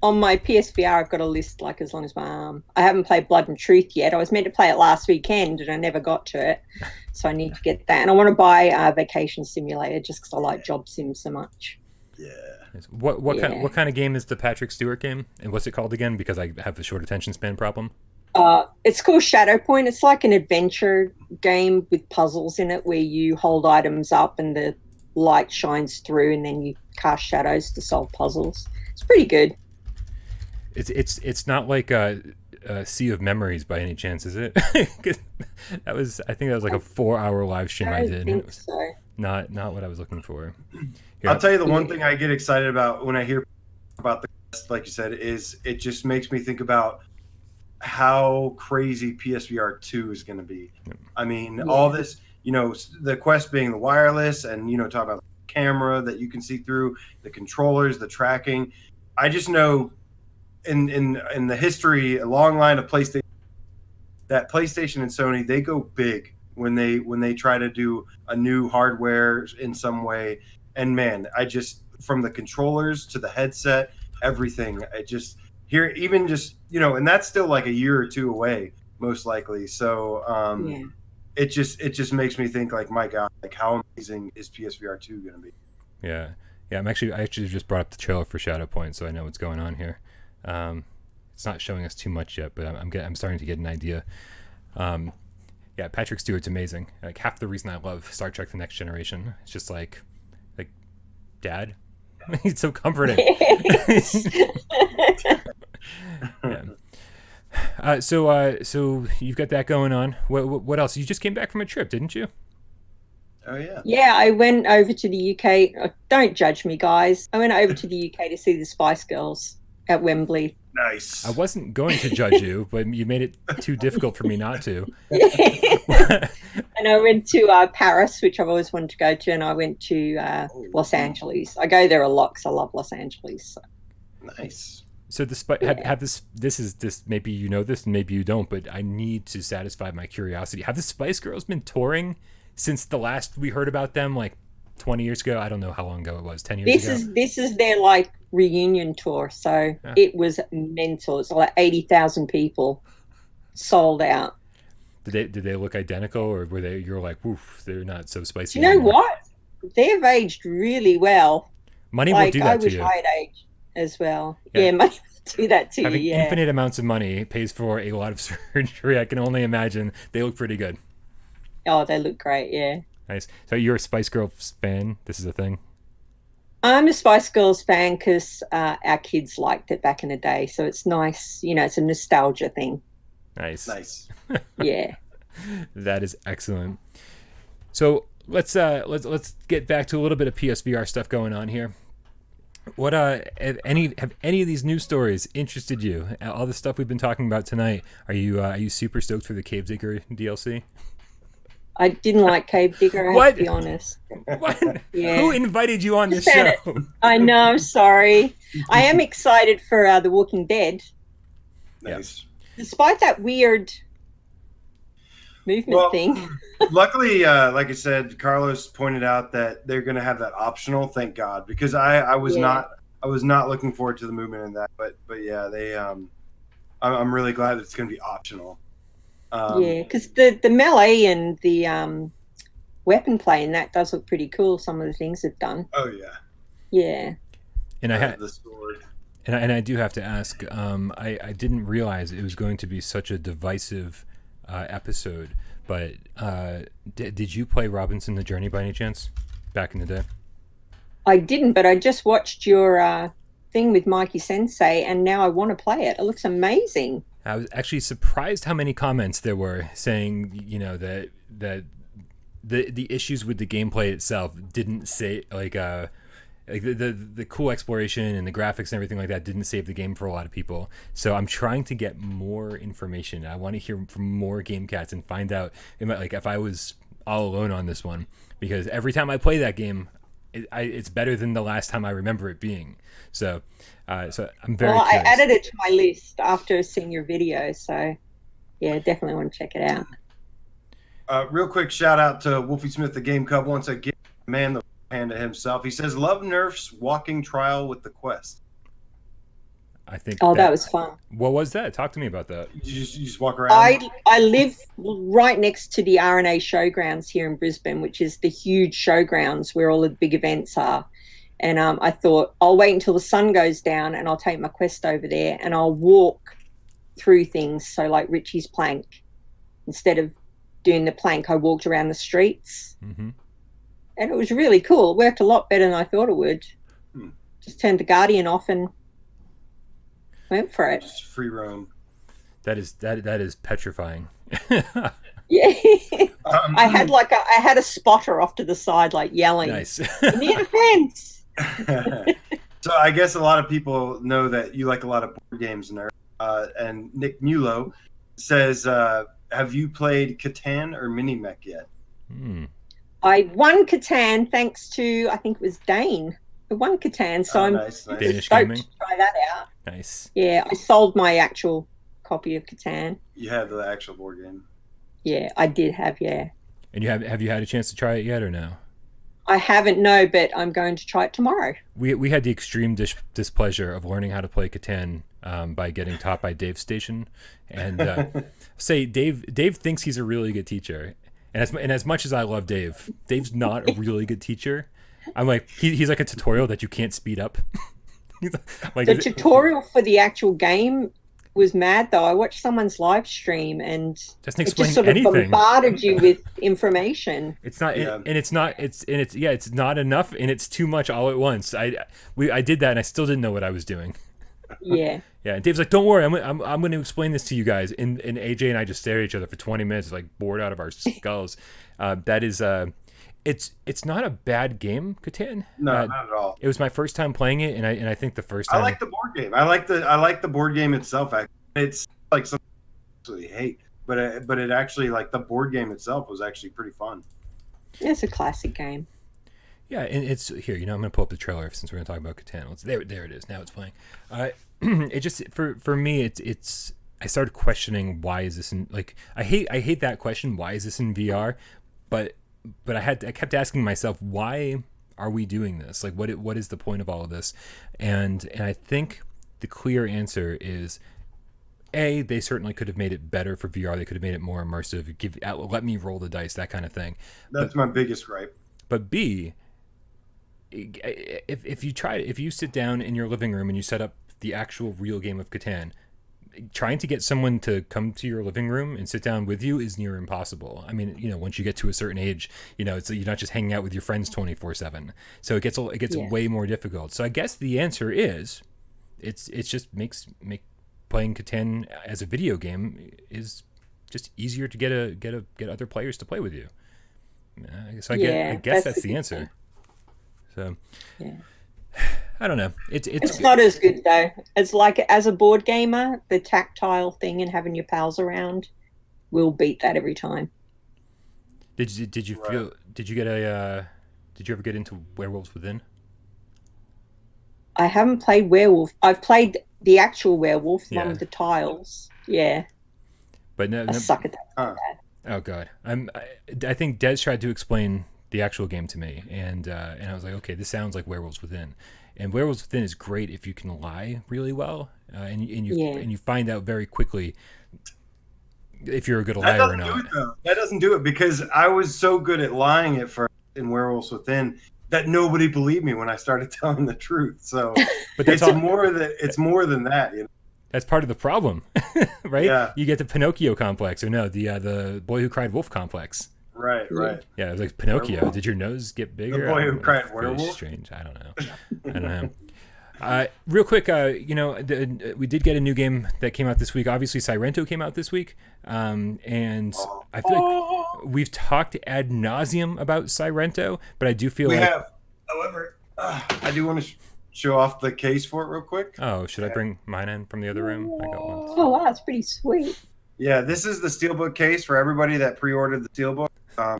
on my PSVR, I've got a list like as long as my arm. I haven't played Blood and Truth yet. I was meant to play it last weekend and I never got to it. So I need to get that. And I want to buy a Vacation Simulator just because I like job sims so much. Yeah. What kind of game is the Patrick Stewart game? And what's it called again? Because I have the short attention span problem. It's called Shadow Point. It's like an adventure game with puzzles in it where you hold items up and the light shines through and then you cast shadows to solve puzzles. It's pretty good. It's not like a Sea of Memories by any chance, is it? I think that was like a 4-hour live stream I did. Think it was so. not what I was looking for. Here, I'll tell you the one thing I get excited about when I hear about the Quest, like you said, is it just makes me think about how crazy PSVR 2 is going to be. I mean, all this, the Quest being the wireless and, talk about the camera that you can see through, the controllers, the tracking. I just know in the history, a long line of PlayStation, that PlayStation and Sony, they go big when they try to do a new hardware in some way. And man, from the controllers to the headset, everything, and that's still like a year or two away, most likely. So it just makes me think like, my God, like how amazing is PSVR 2 going to be? Yeah. I actually just brought up the trailer for Shadow Point, so I know what's going on here. It's not showing us too much yet, but I'm starting to get an idea. Patrick Stewart's amazing. Like half the reason I love Star Trek: The Next Generation. It's just like Dad. He's so comforting. Yeah. So you've got that going on. What else? You just came back from a trip, didn't you? Oh yeah. Yeah, I went over to the UK. Don't judge me, guys. I went over to the UK to see the Spice Girls at Wembley. Nice. I wasn't going to judge you, but you made it too difficult for me not to. And I went to Paris, which I've always wanted to go to, and I went to Los Angeles. I go there a lot because I love Los Angeles. So. Nice. So this maybe you know this and maybe you don't, but I need to satisfy my curiosity. Have the Spice Girls been touring since the last we heard about them, like 20 years ago? I don't know how long ago it was. 10 years ago. This is their like reunion tour, so It was mental. It's like 80,000 people, sold out. Did they look identical, or were they? You're like, woof, they're not so spicy. You know anymore. what? They've aged really well. Money will do that to you. I wish I had aged as well. Yeah, money will do that to Having you. Yeah. infinite amounts of money pays for a lot of surgery. I can only imagine. They look pretty good. Oh, they look great. Yeah. Nice. So you're a Spice Girls fan? This is a thing? I'm a Spice Girls fan because our kids liked it back in the day. So it's nice. It's a nostalgia thing. Nice. Yeah. That is excellent. So let's get back to a little bit of PSVR stuff going on here. What have any of these news stories interested you? All the stuff we've been talking about tonight. Are you super stoked for the Cave Digger DLC? I didn't like Cave Digger, I have to be honest. What? Yeah. Who invited you on this show? I know, I'm sorry. I am excited for The Walking Dead. Nice. Despite that weird movement thing. Luckily, like I said, Carlos pointed out that they're going to have that optional. Thank God, because I was not looking forward to the movement in that. But yeah, they I'm really glad it's going to be optional. Because the melee and the weapon play in that does look pretty cool. Some of the things they've done. Oh yeah. Yeah. And I had the sword. And I do have to ask. I didn't realize it was going to be such a divisive episode. But did you play Robinson the Journey by any chance back in the day? I didn't, but I just watched your thing with Mikey Sensei, and now I want to play it. It looks amazing. I was actually surprised how many comments there were saying, that the issues with the gameplay itself didn't say like the cool exploration and the graphics and everything like that didn't save the game for a lot of people. So I'm trying to get more information. I want to hear from more Game Cats and find out if I was all alone on this one, because every time I play that game, it's better than the last time I remember it being. So I'm very curious. I added it to my list after seeing your video. So yeah, definitely want to check it out. Real quick shout out to Wolfie Smith, the Game Cub, once again, man, the panda himself. He says, love Nerf's walking trial with the Quest. I think. Oh, that was fun. What was that? Talk to me about that. You just walk around. I live right next to the RNA Showgrounds here in Brisbane, which is the huge showgrounds where all the big events are. And I thought I'll wait until the sun goes down and I'll take my Quest over there and I'll walk through things. So like Richie's plank, instead of doing the plank, I walked around the streets. Mm-hmm. And it was really cool. It worked a lot better than I thought it would. Just turned the Guardian off and went for it. Just free roam. That is petrifying. Yeah. I had a spotter off to the side, like yelling. Nice. Near the fence. So I guess a lot of people know that you like a lot of board games, nerd. And Nick Mulo says, have you played Catan or Minimech yet? I won Catan thanks to, I think it was Dane. I won Catan, so I'm nice. Danish stoked gaming. to try that out. Nice. Yeah, I sold my actual copy of Catan. You have the actual board game. Yeah, I did have, yeah. And have you had a chance to try it yet or no? I haven't, no, but I'm going to try it tomorrow. We had the extreme displeasure of learning how to play Catan by getting taught by Davestation, and say Dave thinks he's a really good teacher, and as much as I love Dave's not a really good teacher. I'm like he's like a tutorial that you can't speed up. Like, the tutorial for the actual game was mad though. I watched someone's live stream and doesn't it explain just sort anything. of bombarded you with information. It's not, it's not enough, and it's too much all at once. I did that, and I still didn't know what I was doing. Yeah. Yeah. And Dave's like, "Don't worry, I'm going to explain this to you guys." And AJ and I just stare at each other for 20 minutes, like bored out of our skulls. That is, it's not a bad game, Catan. No, not at all. It was my first time playing it, and I think the first time I like the board game. I like the board game itself. Actually, it's like something I absolutely hate, but it actually, like, the board game itself was actually pretty fun. It's a classic game. Yeah, and it's here. I'm going to pull up the trailer since we're going to talk about Catan. There it is. Now it's playing. It just for me, it's I started questioning, why is this in, like, I hate that question, why is this in VR, but I kept asking myself, why are we doing this? Like, what is the point of all of this? And I think the clear answer is, A, they certainly could have made it better for VR. They could have made it more immersive. Let me roll the dice, that kind of thing. That's my biggest gripe. But B, if you sit down in your living room and you set up the actual real game of Catan, trying to get someone to come to your living room and sit down with you is near impossible. I mean, once you get to a certain age, it's you're not just hanging out with your friends 24/7. So it gets way more difficult. So I guess the answer is, it's just makes playing Catan as a video game is just easier to get other players to play with you. So I guess that's the answer. So yeah. I don't know. It's not as good though. It's like, as a board gamer, the tactile thing and having your pals around will beat that every time. Did you feel? Did you ever get into Werewolves Within? I haven't played Werewolf. I've played the actual Werewolf, the one with the tiles. Yeah. But no, I suck at that. Oh god. I think Des tried to explain the actual game to me, and I was like, okay, this sounds like Werewolves Within. And Werewolves Within is great if you can lie really well, and you find out very quickly if you're a good liar or not. That doesn't do it, because I was so good at lying at first in Werewolves Within that nobody believed me when I started telling the truth. So, but it's more than that. That's part of the problem, right? Yeah. You get the Pinocchio complex, or no, the Boy Who Cried Wolf complex. Right. Yeah, it was like, Pinocchio, werewolf. Did your nose get bigger? The Boy Who Cried Werewolf? Strange. I don't know. Real quick, we did get a new game that came out this week. Obviously, Sairento came out this week, and I feel like we've talked ad nauseum about Sairento, but I do feel we have. However, I do want to show off the case for it real quick. Oh, should I bring mine in from the other room? I got one. Oh wow, it's pretty sweet. Yeah, this is the Steelbook case for everybody that pre-ordered the Steelbook.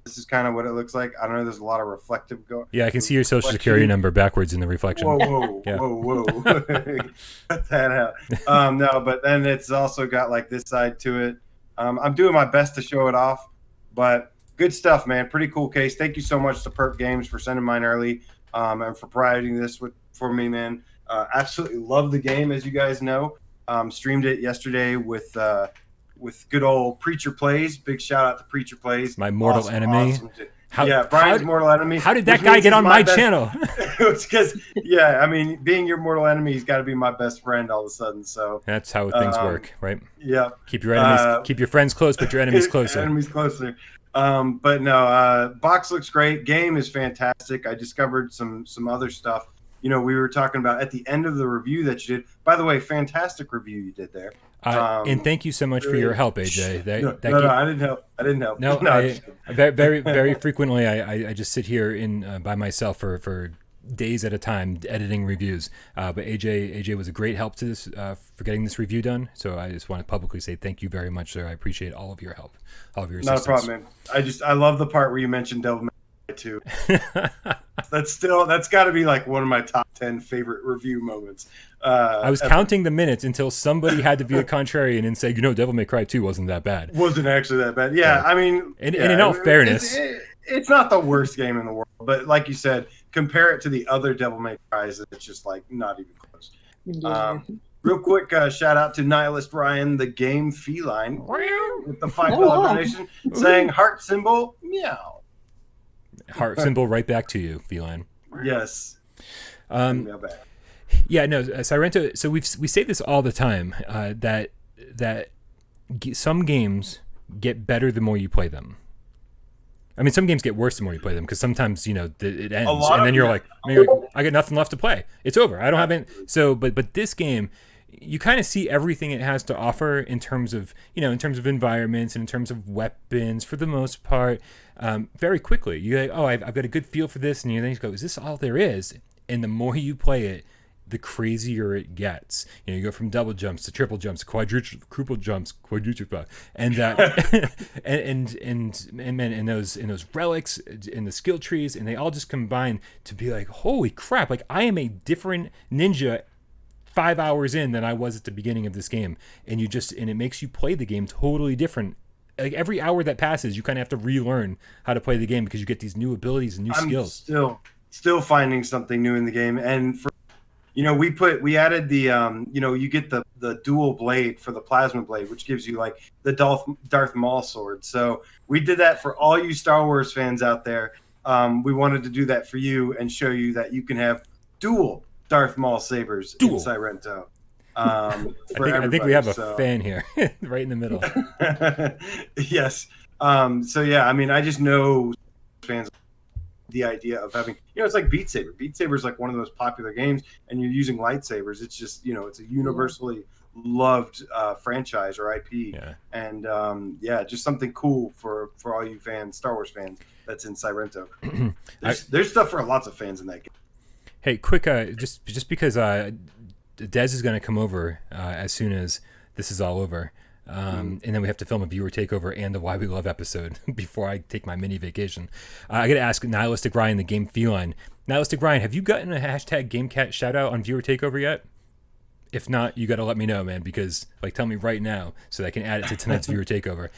This is kind of what it looks like. I don't know, there's a lot of reflective Yeah, I can see your social security number backwards in the reflection. Whoa. Cut that out. No, but then it's also got like this side to it. I'm doing my best to show it off, but good stuff, man. Pretty cool case. Thank you so much to Perp Games for sending mine early, and for providing this for me, man. Absolutely love the game, as you guys know. Streamed it yesterday with good old Preacher Plays. Big shout out to Preacher Plays. My mortal enemy. Awesome. Brian's mortal enemy. How did that guy get on my channel? It's because, I mean, being your mortal enemy, he's got to be my best friend all of a sudden. So that's how things work, right? Yeah. Keep your enemies, keep your friends close, but your enemies closer. Enemies closer. But no, box looks great. Game is fantastic. I discovered some other stuff. We were talking about at the end of the review that you did. By the way, fantastic review you did there. And thank you so much for your help, AJ. No, I didn't help. No, very, very frequently I just sit here by myself for days at a time editing reviews. But AJ was a great help to this for getting this review done. So I just want to publicly say thank you very much, sir. I appreciate all of your help, all of your assistance. Not a problem, man. I love the part where you mentioned Devil May Cry 2. That's got to be like one of my top 10 favorite review moments. I was counting the minutes until somebody had to be a contrarian and say, Devil May Cry 2 wasn't that bad. Wasn't actually that bad. Yeah, I mean, and in all fairness, it's not the worst game in the world, but like you said, compare it to the other Devil May Cries, it's just like not even close. Yeah. Real quick shout out to Nihilist Ryan, the game feline, with the $5 donation, saying heart symbol, meow. Heart symbol right back to you, feline. Yes. Yeah, no, Sairento. So we say this all the time that some games get better the more you play them. I mean, some games get worse the more you play them because sometimes it ends, and then you're like, I got nothing left to play. It's over. I don't have any. So, but this game, you kind of see everything it has to offer in terms of environments and in terms of weapons for the most part. Very quickly, you're like, I've got a good feel for this, and then you go, is this all there is? And the more you play it, the crazier it gets. You go from double jumps to triple jumps, quadruple jumps, and and those relics and the skill trees, and they all just combine to be like, holy crap! Like I am a different ninja 5 hours in than I was at the beginning of this game, and it makes you play the game totally different. Like every hour that passes, you kind of have to relearn how to play the game because you get these new abilities and new skills. Still finding something new in the game, and for we added the you get the dual blade for the plasma blade, which gives you like the Darth Maul sword. So we did that for all you Star Wars fans out there. We wanted to do that for you and show you that you can have dual Darth Maul sabers in Sairento. I think we have a fan here, right in the middle. Yes. So yeah, I mean, I just know fans. The idea of having, it's like Beat Saber. Beat Saber is like one of the most popular games, and you're using lightsabers. It's just, it's a universally loved franchise or IP. Yeah. And just something cool for all you fans, Star Wars fans, that's in Sairento. There's stuff for lots of fans in that game. Hey, quick, just because Dez is going to come over as soon as this is all over. And then we have to film a viewer takeover and the Why We Love episode before I take my mini vacation. I got to ask Nihilistic Ryan, the game feline. Nihilistic Ryan, have you gotten a hashtag GameCat shout out on viewer takeover yet? If not, you got to let me know, man, because tell me right now so that I can add it to tonight's viewer takeover.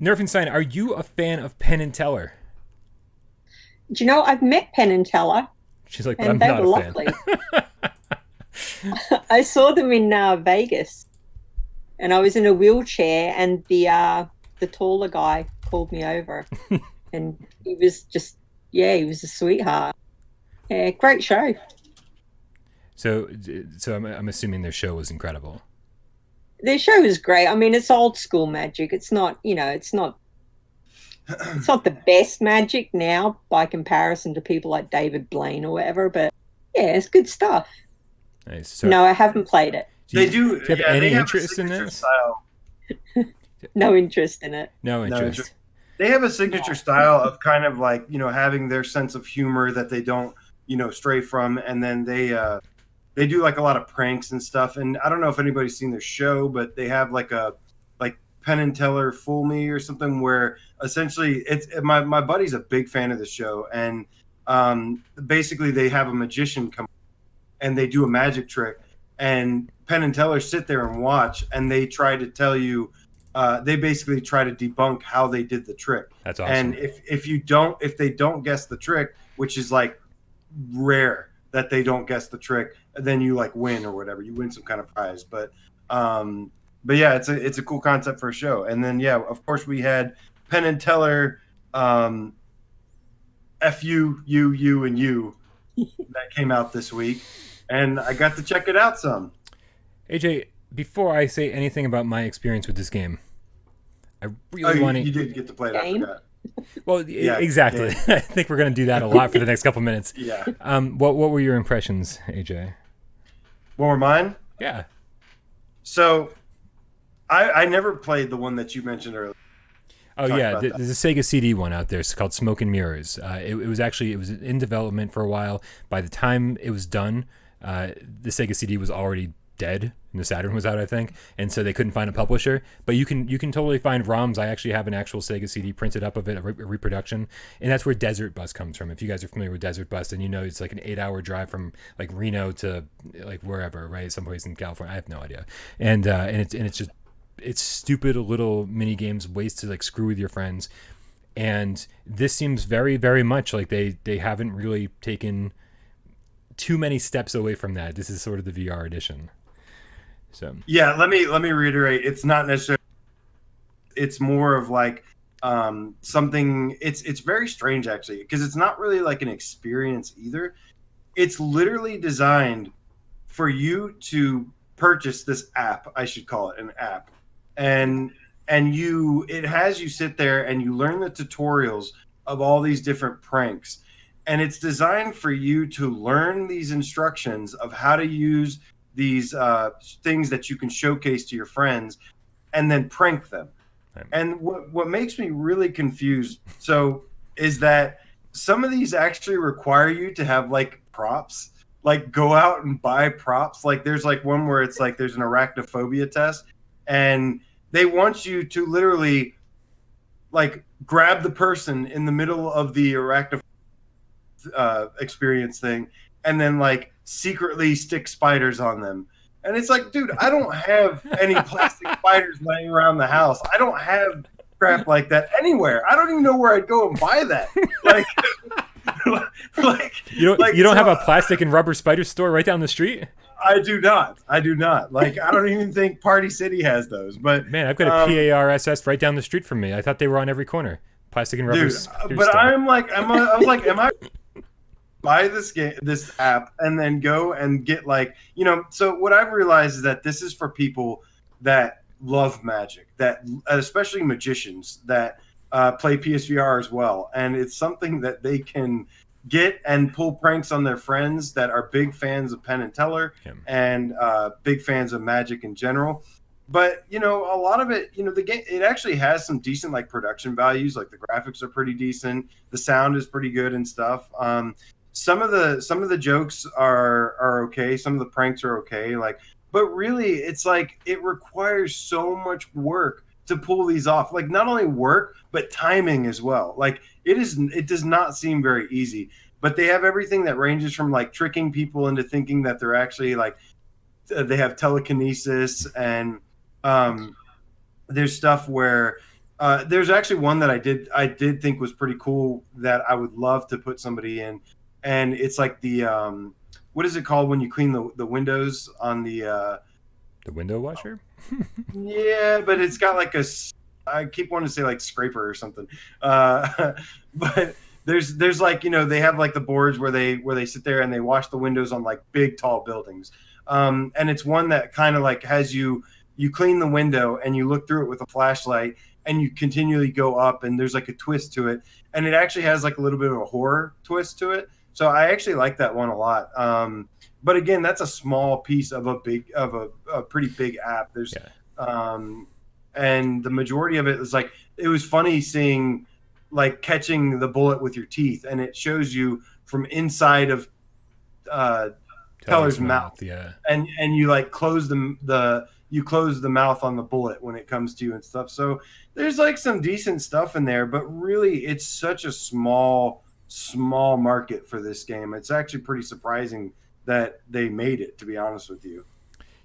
Nerfenstein, are you a fan of Penn and Teller? Do you know, I've met Penn and Teller. She's like, but I'm not a fan. I saw them in Vegas. And I was in a wheelchair, and the taller guy called me over, and he was just, he was a sweetheart. Yeah, great show. So I'm assuming their show was incredible. Their show was great. I mean, it's old school magic. It's not, it's not the best magic now by comparison to people like David Blaine or whatever, but yeah, it's good stuff. Nice. So, no, I haven't played it. Do you have any interest in this? No interest in it. No interest. They have a signature style of kind of like, having their sense of humor that they don't, stray from. And then they do like a lot of pranks and stuff. And I don't know if anybody's seen their show, but they have like Penn and Teller Fool Me or something where essentially my buddy's a big fan of the show. And basically they have a magician come and they do a magic trick. And Penn and Teller sit there and watch, and they try to tell you, they basically try to debunk how they did the trick. That's awesome. And if they don't guess the trick, which is like rare that they don't guess the trick, and then you like win or whatever. You win some kind of prize. But yeah, it's a cool concept for a show. And then yeah, of course we had Penn and Teller, FU, you, and you that came out this week, and I got to check it out some. AJ, before I say anything about my experience with this game, I really want to. You did get to play it. I forgot. Well, yeah, exactly. I think we're going to do that a lot for the next couple minutes. Yeah. What were your impressions, AJ? What were mine? Yeah. So, I never played the one that you mentioned earlier. Oh yeah, there's a Sega CD one out there. It's called Smoke and Mirrors. It was in development for a while. By the time it was done, the Sega CD was already dead, and the Saturn was out, I think, and so they couldn't find a publisher. But you can totally find ROMs. I actually have an actual Sega CD printed up of it, a reproduction, and that's where Desert Bus comes from. If you guys are familiar with Desert Bus, then you know it's like an 8-hour drive from like Reno to like wherever, right, someplace in California. I have no idea, and it's just. It's stupid little mini games, ways to like screw with your friends, and this seems very, very much like they haven't really taken too many steps away from that. This is sort of the VR edition. So yeah, let me reiterate. It's not necessarily. It's more of like something. It's very strange actually, because it's not really like an experience either. It's literally designed for you to purchase this app. I should call it an app. And it has you sit there and you learn the tutorials of all these different pranks, and it's designed for you to learn these instructions of how to use these things that you can showcase to your friends and then prank them. Right. And what makes me really confused is that some of these actually require you to have like props, like go out and buy props. Like there's like one where it's like there's an arachnophobia test, and they want you to literally like grab the person in the middle of the arachnophobia experience thing and then like secretly stick spiders on them. And it's like, dude, I don't have any plastic spiders laying around the house. I don't have crap like that anywhere. I don't even know where I'd go and buy that. You don't have a plastic and rubber spider store right down the street? I do not. Like, I don't even think Party City has those. But man, I've got a PARSS right down the street from me. I thought they were on every corner. Plastic and rubber. Dude, but store. I was like, am I buy this app and then go and get like, so what I've realized is that this is for people that love magic, that especially magicians that play PSVR as well, and it's something that they can get and pull pranks on their friends that are big fans of Penn and Teller and big fans of magic in general. But a lot of it, the game, it actually has some decent like production values. Like the graphics are pretty decent, the sound is pretty good and stuff. Some of the jokes are okay, some of the pranks are okay. Like, but really, it's like it requires so much work to pull these off. Like not only work, but timing as well. Like it does not seem very easy. But they have everything that ranges from like tricking people into thinking that they're actually like they have telekinesis, and there's stuff where there's actually one that I did think was pretty cool that I would love to put somebody in, and it's like the what is it called when you clean the windows on the window washer? Yeah, but it's got like I keep wanting to say like scraper or something, but there's like they have like the boards where they sit there and they wash the windows on like big tall buildings, and it's one that kind of like has you clean the window and you look through it with a flashlight and you continually go up, and there's like a twist to it, and it actually has like a little bit of a horror twist to it. So I actually like that one a lot. But again, that's a small piece of a pretty big app. There's and the majority of it is like, it was funny seeing like catching the bullet with your teeth, and it shows you from inside of Teller's mouth. Yeah. And you like close you close the mouth on the bullet when it comes to you and stuff. So there's like some decent stuff in there, but really it's such a small market for this game. It's actually pretty surprising that they made it, to be honest with you.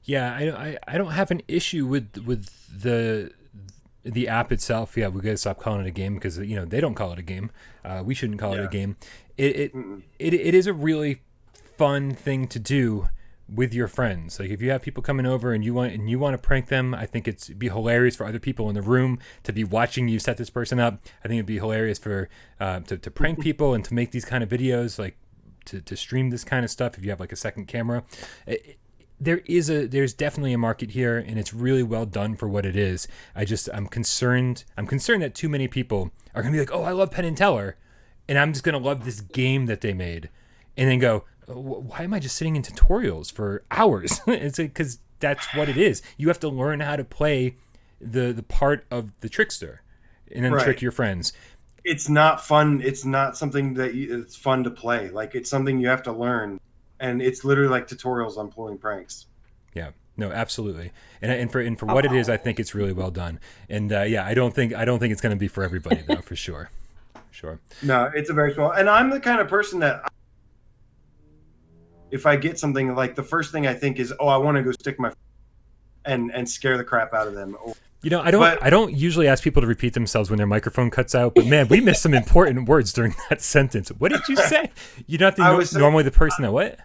Yeah, I don't have an issue with the app itself. Yeah, we gotta stop calling it a game because they don't call it a game. We shouldn't call it a game. It is a really fun thing to do with your friends. Like if you have people coming over and you want to prank them, I think it'd be hilarious for other people in the room to be watching you set this person up. I think it'd be hilarious for to prank people and to make these kind of videos, like to stream this kind of stuff if you have like a second camera. There's definitely a market here, and it's really well done for what it is. I'm concerned that too many people are gonna be like, oh, I love Penn and Teller, and I'm just gonna love this game that they made, and then go, why am I just sitting in tutorials for hours? It's because that's what it is. You have to learn how to play the part of the trickster and then trick your friends. It's not fun. It's not something that it's fun to play. Like it's something you have to learn, and it's literally like tutorials on pulling pranks. Yeah, no, absolutely. And for what it is, I think it's really well done. And I don't think it's going to be for everybody though, for sure. Sure. No, it's a very small. And I'm the kind of person that if I get something, like the first thing I think is, oh, I want to go stick my and scare the crap out of them. You know, I don't usually ask people to repeat themselves when their microphone cuts out, but man, we missed some important words during that sentence. What did you say? You're not normally the person that what?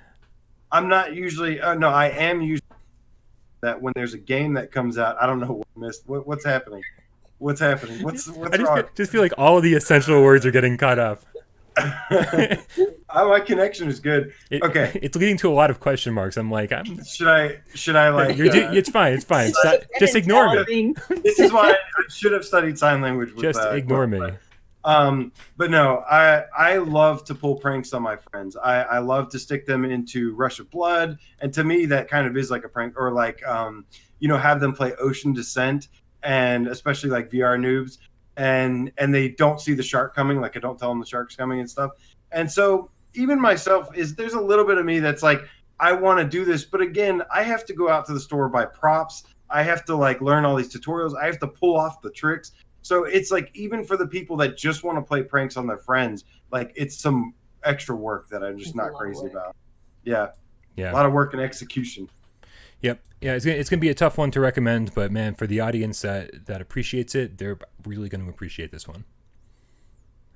I'm not usually. No, I am usually that when there's a game that comes out. I don't know what I missed. What's happening? What's happening? What's wrong? Just feel like all of the essential words are getting cut off. My connection is good. Okay, it's leading to a lot of question marks. I'm like, should I like? It's fine. Just ignore me. This is why I should have studied sign language. Just ignore me. But no, I love to pull pranks on my friends. I love to stick them into Rush of Blood, and to me that kind of is like a prank, or like have them play Ocean Descent, and especially like VR noobs. And they don't see the shark coming. Like I don't tell them the shark's coming and stuff. And so even myself there's a little bit of me that's like, I want to do this. But again, I have to go out to the store, buy props. I have to like learn all these tutorials. I have to pull off the tricks. So it's like, even for the people that just want to play pranks on their friends, like it's some extra work that I'm just not crazy about. Yeah. A lot of work and execution. Yep. Yeah, it's going to be a tough one to recommend, but man, for the audience that appreciates it, they're really going to appreciate this one.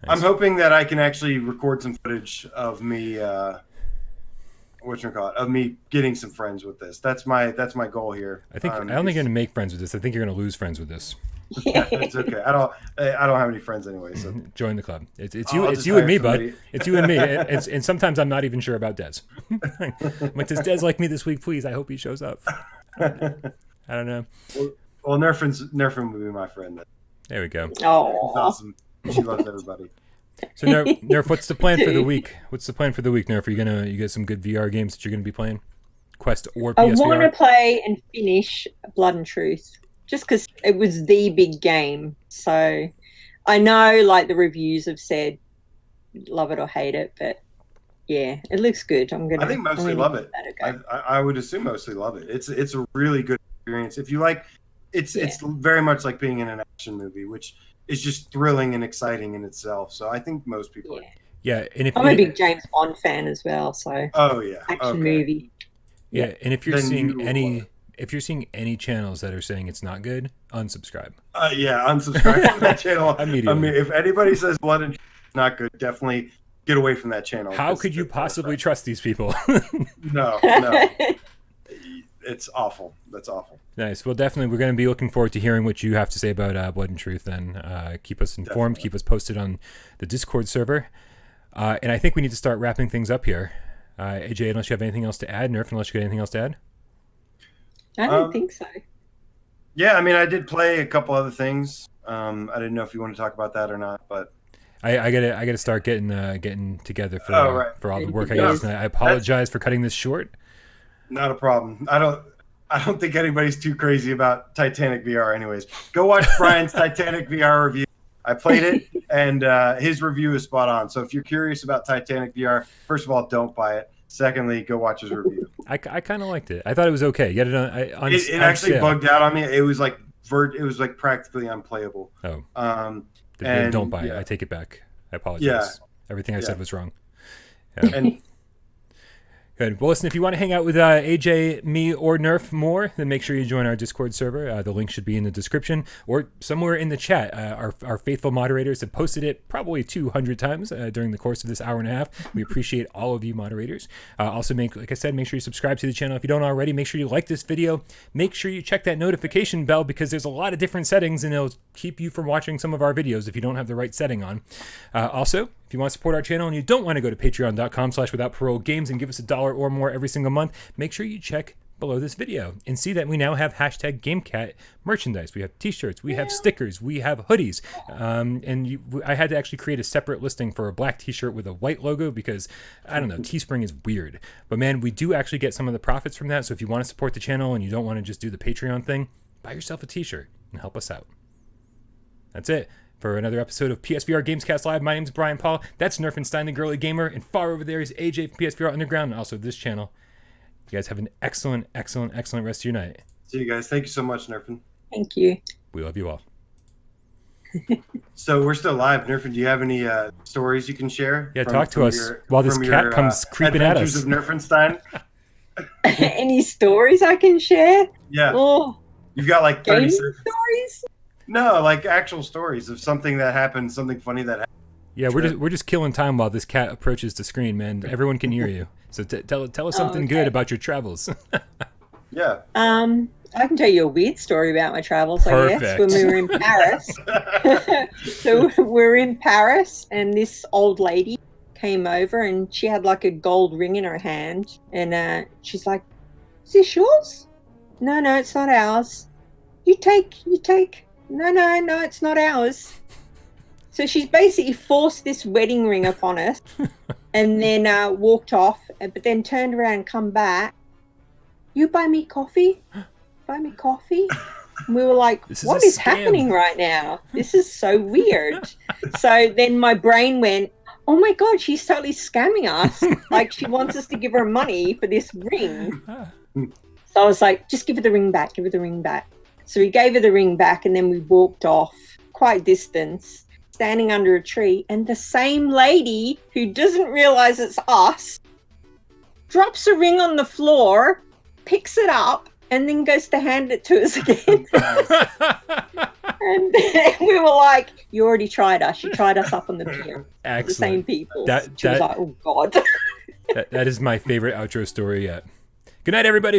Nice. I'm hoping that I can actually record some footage of me, of me getting some friends with this. That's my goal here. I don't think you're going to make friends with this. I think you're going to lose friends with this. Yeah, it's okay. I don't have any friends anyway. So join the club. It's you and me, bud. It's you and me. And sometimes I'm not even sure about Des. I'm like, does Des like me this week? Please, I hope he shows up. I don't know. Well, Nerfin will be my friend then. There we go. Oh, awesome. She loves everybody. So Nerf, what's the plan for the week? What's the plan for the week, Nerf? You get some good VR games that you're gonna be playing? Quest or PSVR? I want to play and finish Blood and Truth, just because it was the big game. So I know, like the reviews have said, love it or hate it, but yeah, it looks good. I think mostly love it. I would assume mostly love it. It's a really good experience. If you like, it's very much like being in an action movie, which is just thrilling and exciting in itself. So I think most people are. Yeah, and if I'm a big James Bond fan as well, so action movie. Yeah, and if you're seeing any channels that are saying it's not good, unsubscribe. Unsubscribe from that channel immediately. I mean, if anybody says Blood and Truth is not good, definitely get away from that channel. How could you possibly trust these people? No. It's awful. That's awful. Nice. Well, definitely, we're going to be looking forward to hearing what you have to say about Blood and Truth. And keep us informed. Definitely. Keep us posted on the Discord server. And I think we need to start wrapping things up here. AJ, unless you have anything else to add, Nerf, unless you got anything else to add? I don't think so. Yeah, I mean, I did play a couple other things. I didn't know if you want to talk about that or not, but I gotta start getting together for all the work I got tonight. I apologize for cutting this short. Not a problem. I don't think anybody's too crazy about Titanic VR anyways. Go watch Brian's Titanic VR review. I played it, and his review is spot on. So if you're curious about Titanic VR, first of all, don't buy it. Secondly, go watch his review. I kind of liked it. I thought it was okay. Get it on. It actually bugged out on me. It was like practically unplayable. Oh. And don't buy it. I take it back. I apologize. Yeah. Everything I said was wrong. Yeah. And Good. Well, listen, if you want to hang out with AJ, me, or Nerf more, then make sure you join our Discord server. The link should be in the description or somewhere in the chat. Our faithful moderators have posted it probably 200 times during the course of this hour and a half. We appreciate all of you moderators. Also, like I said, make sure you subscribe to the channel if you don't already. Make sure you like this video. Make sure you check that notification bell because there's a lot of different settings and it'll keep you from watching some of our videos if you don't have the right setting on. Also, if you want to support our channel and you don't want to go to patreon.com/withoutparolegames and give us $1 or more every single month, make sure you check below this video and see that we now have hashtag GameCat merchandise. We have t-shirts, we have stickers, we have hoodies. I had to actually create a separate listing for a black t-shirt with a white logo because, I don't know, Teespring is weird. But man, we do actually get some of the profits from that. So if you want to support the channel and you don't want to just do the Patreon thing, buy yourself a t-shirt and help us out. That's it. For another episode of PSVR GamesCast Live, my name's Brian Paul. That's Nerfenstein the Girly Gamer. And far over there is AJ from PSVR Underground and also this channel. You guys have an excellent, excellent, excellent rest of your night. See you guys. Thank you so much, Nerfen. Thank you. We love you all. So we're still live. Nerfen, do you have any stories you can share? Yeah, talk to us while this cat comes creeping at us. Adventures of Nerfenstein? Any stories I can share? Yeah. Oh, You've got like 30 game seconds. stories? No, like actual stories of something that happened, something funny that happened. Yeah, we're just killing time while this cat approaches the screen, man. Everyone can hear you. So tell us something good about your travels. Yeah. I can tell you a weird story about my travels, I guess, when we were in Paris. So we're in Paris, and this old lady came over, and she had like a gold ring in her hand, and she's like, "Is this yours?" No, it's not ours. You take. No, it's not ours. So she's basically forced this wedding ring upon us and then walked off, but then turned around and come back. You buy me coffee? Buy me coffee? And we were like, what is happening right now? This is so weird. So then my brain went, oh my God, she's totally scamming us. Like she wants us to give her money for this ring. So I was like, just give her the ring back. Give her the ring back. So we gave her the ring back and then we walked off quite a distance, standing under a tree, and the same lady who doesn't realize it's us drops a ring on the floor, picks it up, and then goes to hand it to us again. And then we were like, you already tried us. You tried us up on the pier. Excellent. The same people. She was like, oh God. that is my favorite outro story yet. Good night, everybody.